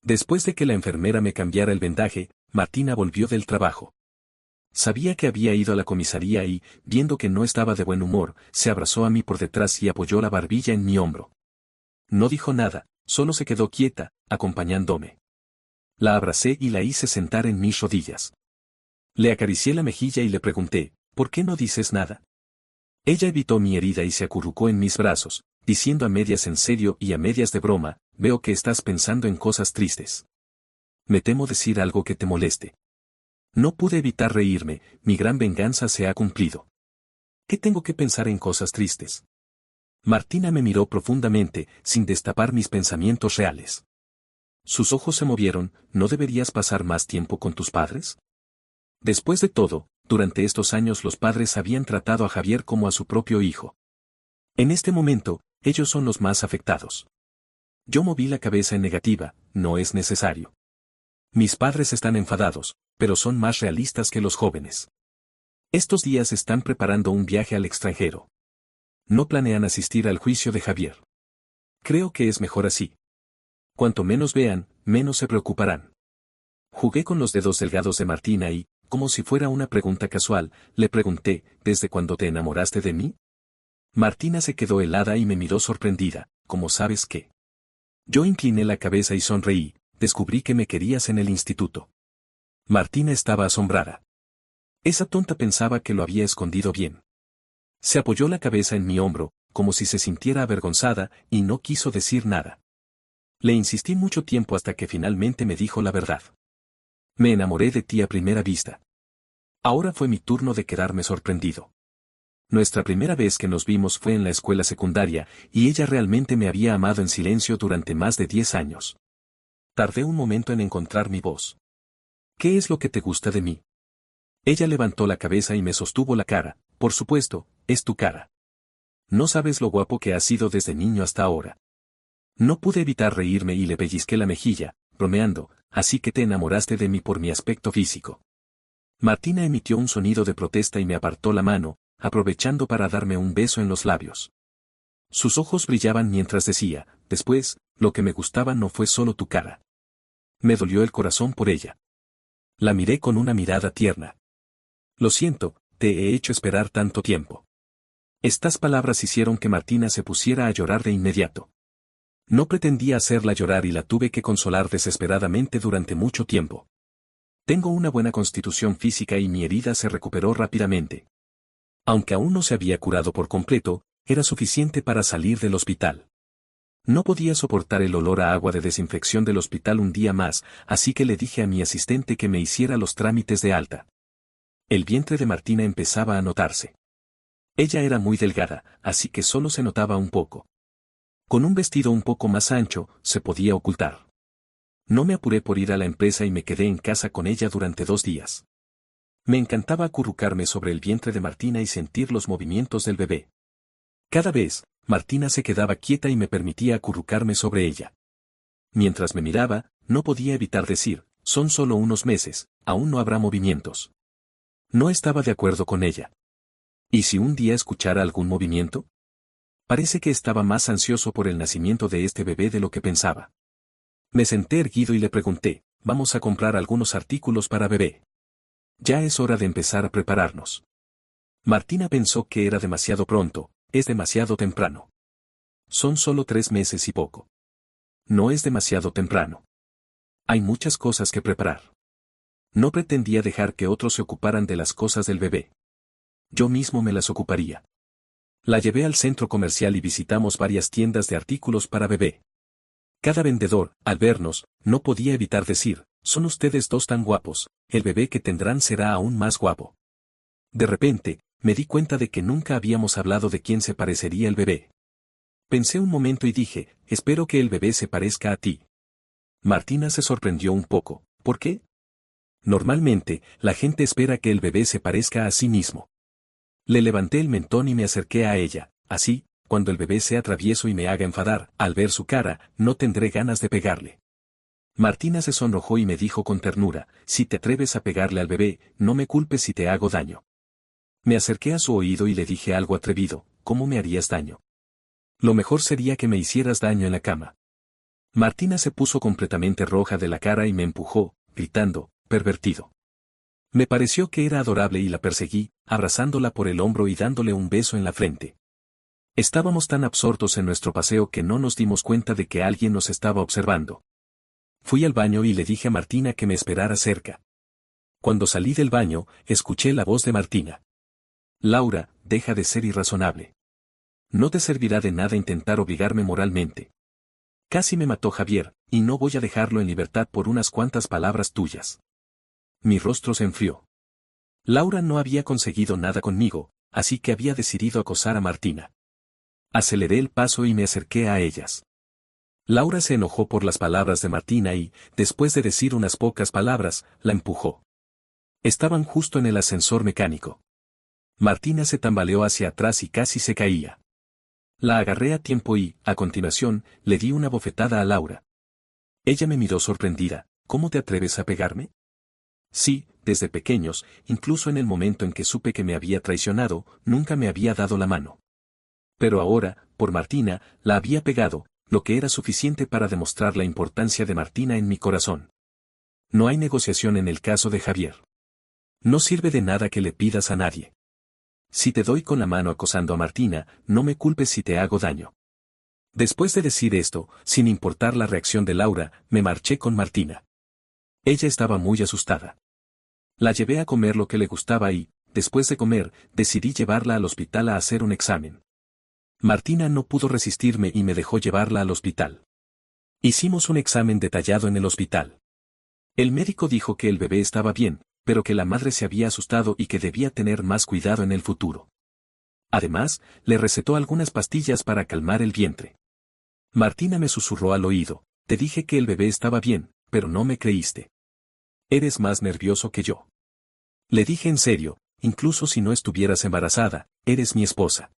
Después de que la enfermera me cambiara el vendaje, Martina volvió del trabajo. Sabía que había ido a la comisaría y, viendo que no estaba de buen humor, se abrazó a mí por detrás y apoyó la barbilla en mi hombro. No dijo nada, solo se quedó quieta, acompañándome. La abracé y la hice sentar en mis rodillas. Le acaricié la mejilla y le pregunté, ¿por qué no dices nada? Ella evitó mi herida y se acurrucó en mis brazos, diciendo a medias en serio y a medias de broma, veo que estás pensando en cosas tristes. Me temo decir algo que te moleste. No pude evitar reírme, mi gran venganza se ha cumplido. ¿Qué tengo que pensar en cosas tristes? Martina me miró profundamente, sin destapar mis pensamientos reales. Sus ojos se movieron, ¿no deberías pasar más tiempo con tus padres? Después de todo, durante estos años los padres habían tratado a Javier como a su propio hijo. En este momento, ellos son los más afectados. Yo moví la cabeza en negativa, no es necesario. Mis padres están enfadados, pero son más realistas que los jóvenes. Estos días están preparando un viaje al extranjero. No planean asistir al juicio de Javier. Creo que es mejor así. Cuanto menos vean, menos se preocuparán. Jugué con los dedos delgados de Martina y, como si fuera una pregunta casual, le pregunté, ¿desde cuándo te enamoraste de mí? Martina se quedó helada y me miró sorprendida, ¿cómo sabes qué? Yo incliné la cabeza y sonreí, descubrí que me querías en el instituto. Martina estaba asombrada. Esa tonta pensaba que lo había escondido bien. Se apoyó la cabeza en mi hombro, como si se sintiera avergonzada, y no quiso decir nada. Le insistí mucho tiempo hasta que finalmente me dijo la verdad. Me enamoré de ti a primera vista. Ahora fue mi turno de quedarme sorprendido. Nuestra primera vez que nos vimos fue en la escuela secundaria, y ella realmente me había amado en silencio durante más de 10 años. Tardé un momento en encontrar mi voz. ¿Qué es lo que te gusta de mí? Ella levantó la cabeza y me sostuvo la cara, por supuesto, es tu cara. No sabes lo guapo que has sido desde niño hasta ahora. No pude evitar reírme y le pellizqué la mejilla, bromeando, así que te enamoraste de mí por mi aspecto físico. Martina emitió un sonido de protesta y me apartó la mano, aprovechando para darme un beso en los labios. Sus ojos brillaban mientras decía, después, lo que me gustaba no fue solo tu cara. Me dolió el corazón por ella. La miré con una mirada tierna. Lo siento, te he hecho esperar tanto tiempo. Estas palabras hicieron que Martina se pusiera a llorar de inmediato. No pretendía hacerla llorar y la tuve que consolar desesperadamente durante mucho tiempo. Tengo una buena constitución física y mi herida se recuperó rápidamente. Aunque aún no se había curado por completo, era suficiente para salir del hospital. No podía soportar el olor a agua de desinfección del hospital un día más, así que le dije a mi asistente que me hiciera los trámites de alta. El vientre de Martina empezaba a notarse. Ella era muy delgada, así que solo se notaba un poco. Con un vestido un poco más ancho, se podía ocultar. No me apuré por ir a la empresa y me quedé en casa con ella durante 2 días. Me encantaba acurrucarme sobre el vientre de Martina y sentir los movimientos del bebé. Cada vez, Martina se quedaba quieta y me permitía acurrucarme sobre ella. Mientras me miraba, no podía evitar decir, son solo unos meses, aún no habrá movimientos. No estaba de acuerdo con ella. ¿Y si un día escuchara algún movimiento? Parece que estaba más ansioso por el nacimiento de este bebé de lo que pensaba. Me senté erguido y le pregunté, vamos a comprar algunos artículos para bebé. Ya es hora de empezar a prepararnos. Martina pensó que era demasiado pronto, es demasiado temprano. Son solo 3 meses y poco. No es demasiado temprano. Hay muchas cosas que preparar. No pretendía dejar que otros se ocuparan de las cosas del bebé. Yo mismo me las ocuparía. La llevé al centro comercial y visitamos varias tiendas de artículos para bebé. Cada vendedor, al vernos, no podía evitar decir, son ustedes dos tan guapos, el bebé que tendrán será aún más guapo. De repente, me di cuenta de que nunca habíamos hablado de quién se parecería el bebé. Pensé un momento y dije, espero que el bebé se parezca a ti. Martina se sorprendió un poco. ¿Por qué? Normalmente, la gente espera que el bebé se parezca a sí mismo. Le levanté el mentón y me acerqué a ella, así, cuando el bebé sea travieso y me haga enfadar, al ver su cara, no tendré ganas de pegarle. Martina se sonrojó y me dijo con ternura, si te atreves a pegarle al bebé, no me culpes si te hago daño. Me acerqué a su oído y le dije algo atrevido, ¿cómo me harías daño? Lo mejor sería que me hicieras daño en la cama. Martina se puso completamente roja de la cara y me empujó, gritando, pervertido. Me pareció que era adorable y la perseguí, abrazándola por el hombro y dándole un beso en la frente. Estábamos tan absortos en nuestro paseo que no nos dimos cuenta de que alguien nos estaba observando. Fui al baño y le dije a Martina que me esperara cerca. Cuando salí del baño, escuché la voz de Martina. Laura, deja de ser irrazonable. No te servirá de nada intentar obligarme moralmente. Casi me mató Javier, y no voy a dejarlo en libertad por unas cuantas palabras tuyas. Mi rostro se enfrió. Laura no había conseguido nada conmigo, así que había decidido acosar a Martina. Aceleré el paso y me acerqué a ellas. Laura se enojó por las palabras de Martina y, después de decir unas pocas palabras, la empujó. Estaban justo en el ascensor mecánico. Martina se tambaleó hacia atrás y casi se caía. La agarré a tiempo y, a continuación, le di una bofetada a Laura. Ella me miró sorprendida, ¿cómo te atreves a pegarme? Sí, desde pequeños, incluso en el momento en que supe que me había traicionado, nunca me había dado la mano. Pero ahora, por Martina, la había pegado, lo que era suficiente para demostrar la importancia de Martina en mi corazón. No hay negociación en el caso de Javier. No sirve de nada que le pidas a nadie. Si te doy con la mano acosando a Martina, no me culpes si te hago daño. Después de decir esto, sin importar la reacción de Laura, me marché con Martina. Ella estaba muy asustada. La llevé a comer lo que le gustaba y, después de comer, decidí llevarla al hospital a hacer un examen. Martina no pudo resistirme y me dejó llevarla al hospital. Hicimos un examen detallado en el hospital. El médico dijo que el bebé estaba bien, pero que la madre se había asustado y que debía tener más cuidado en el futuro. Además, le recetó algunas pastillas para calmar el vientre. Martina me susurró al oído, te dije que el bebé estaba bien, pero no me creíste. Eres más nervioso que yo. Le dije en serio, incluso si no estuvieras embarazada, eres mi esposa.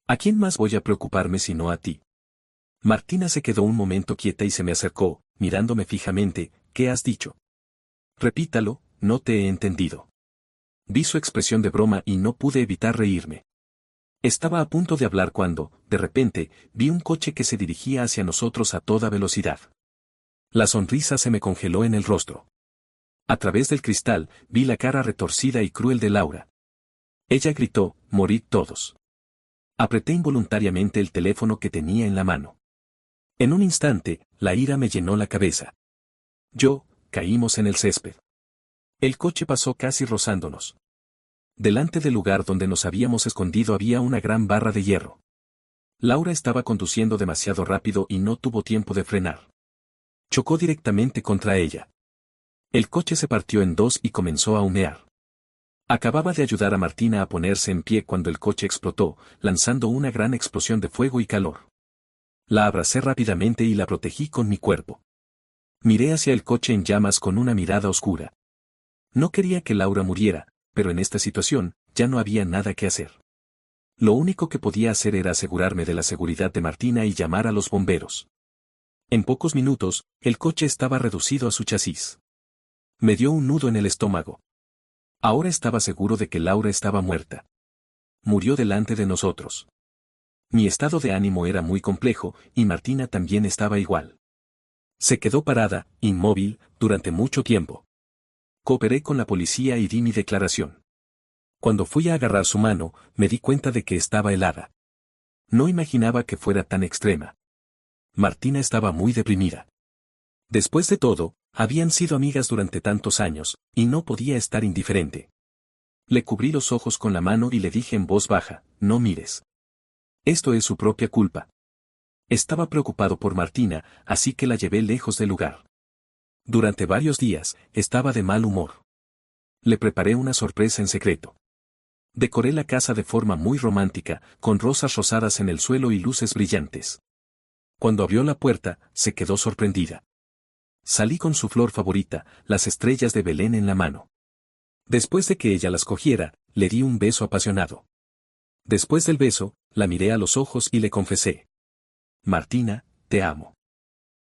¿A quién más voy a preocuparme si no a ti? Martina se quedó un momento quieta y se me acercó, mirándome fijamente, ¿qué has dicho? Repítalo, no te he entendido. Vi su expresión de broma y no pude evitar reírme. Estaba a punto de hablar cuando, de repente, vi un coche que se dirigía hacia nosotros a toda velocidad. La sonrisa se me congeló en el rostro. A través del cristal, vi la cara retorcida y cruel de Laura. Ella gritó, morid todos. Apreté involuntariamente el teléfono que tenía en la mano. En un instante, la ira me llenó la cabeza. Caímos en el césped. El coche pasó casi rozándonos. Delante del lugar donde nos habíamos escondido había una gran barra de hierro. Laura estaba conduciendo demasiado rápido y no tuvo tiempo de frenar. Chocó directamente contra ella. El coche se partió en dos y comenzó a humear. Acababa de ayudar a Martina a ponerse en pie cuando el coche explotó, lanzando una gran explosión de fuego y calor. La abracé rápidamente y la protegí con mi cuerpo. Miré hacia el coche en llamas con una mirada oscura. No quería que Laura muriera, pero en esta situación, ya no había nada que hacer. Lo único que podía hacer era asegurarme de la seguridad de Martina y llamar a los bomberos. En pocos minutos, el coche estaba reducido a su chasis. Me dio un nudo en el estómago. Ahora estaba seguro de que Laura estaba muerta. Murió delante de nosotros. Mi estado de ánimo era muy complejo, y Martina también estaba igual. Se quedó parada, inmóvil, durante mucho tiempo. Cooperé con la policía y di mi declaración. Cuando fui a agarrar su mano, me di cuenta de que estaba helada. No imaginaba que fuera tan extrema. Martina estaba muy deprimida. Después de todo, Habían sido amigas durante tantos años, y no podía estar indiferente. Le cubrí los ojos con la mano y le dije en voz baja, no mires. Esto es su propia culpa. Estaba preocupado por Martina, así que la llevé lejos del lugar. Durante varios días, estaba de mal humor. Le preparé una sorpresa en secreto. Decoré la casa de forma muy romántica, con rosas rosadas en el suelo y luces brillantes. Cuando abrió la puerta, se quedó sorprendida. Salí con su flor favorita, las estrellas de Belén en la mano. Después de que ella las cogiera, le di un beso apasionado. Después del beso, la miré a los ojos y le confesé. Martina, te amo.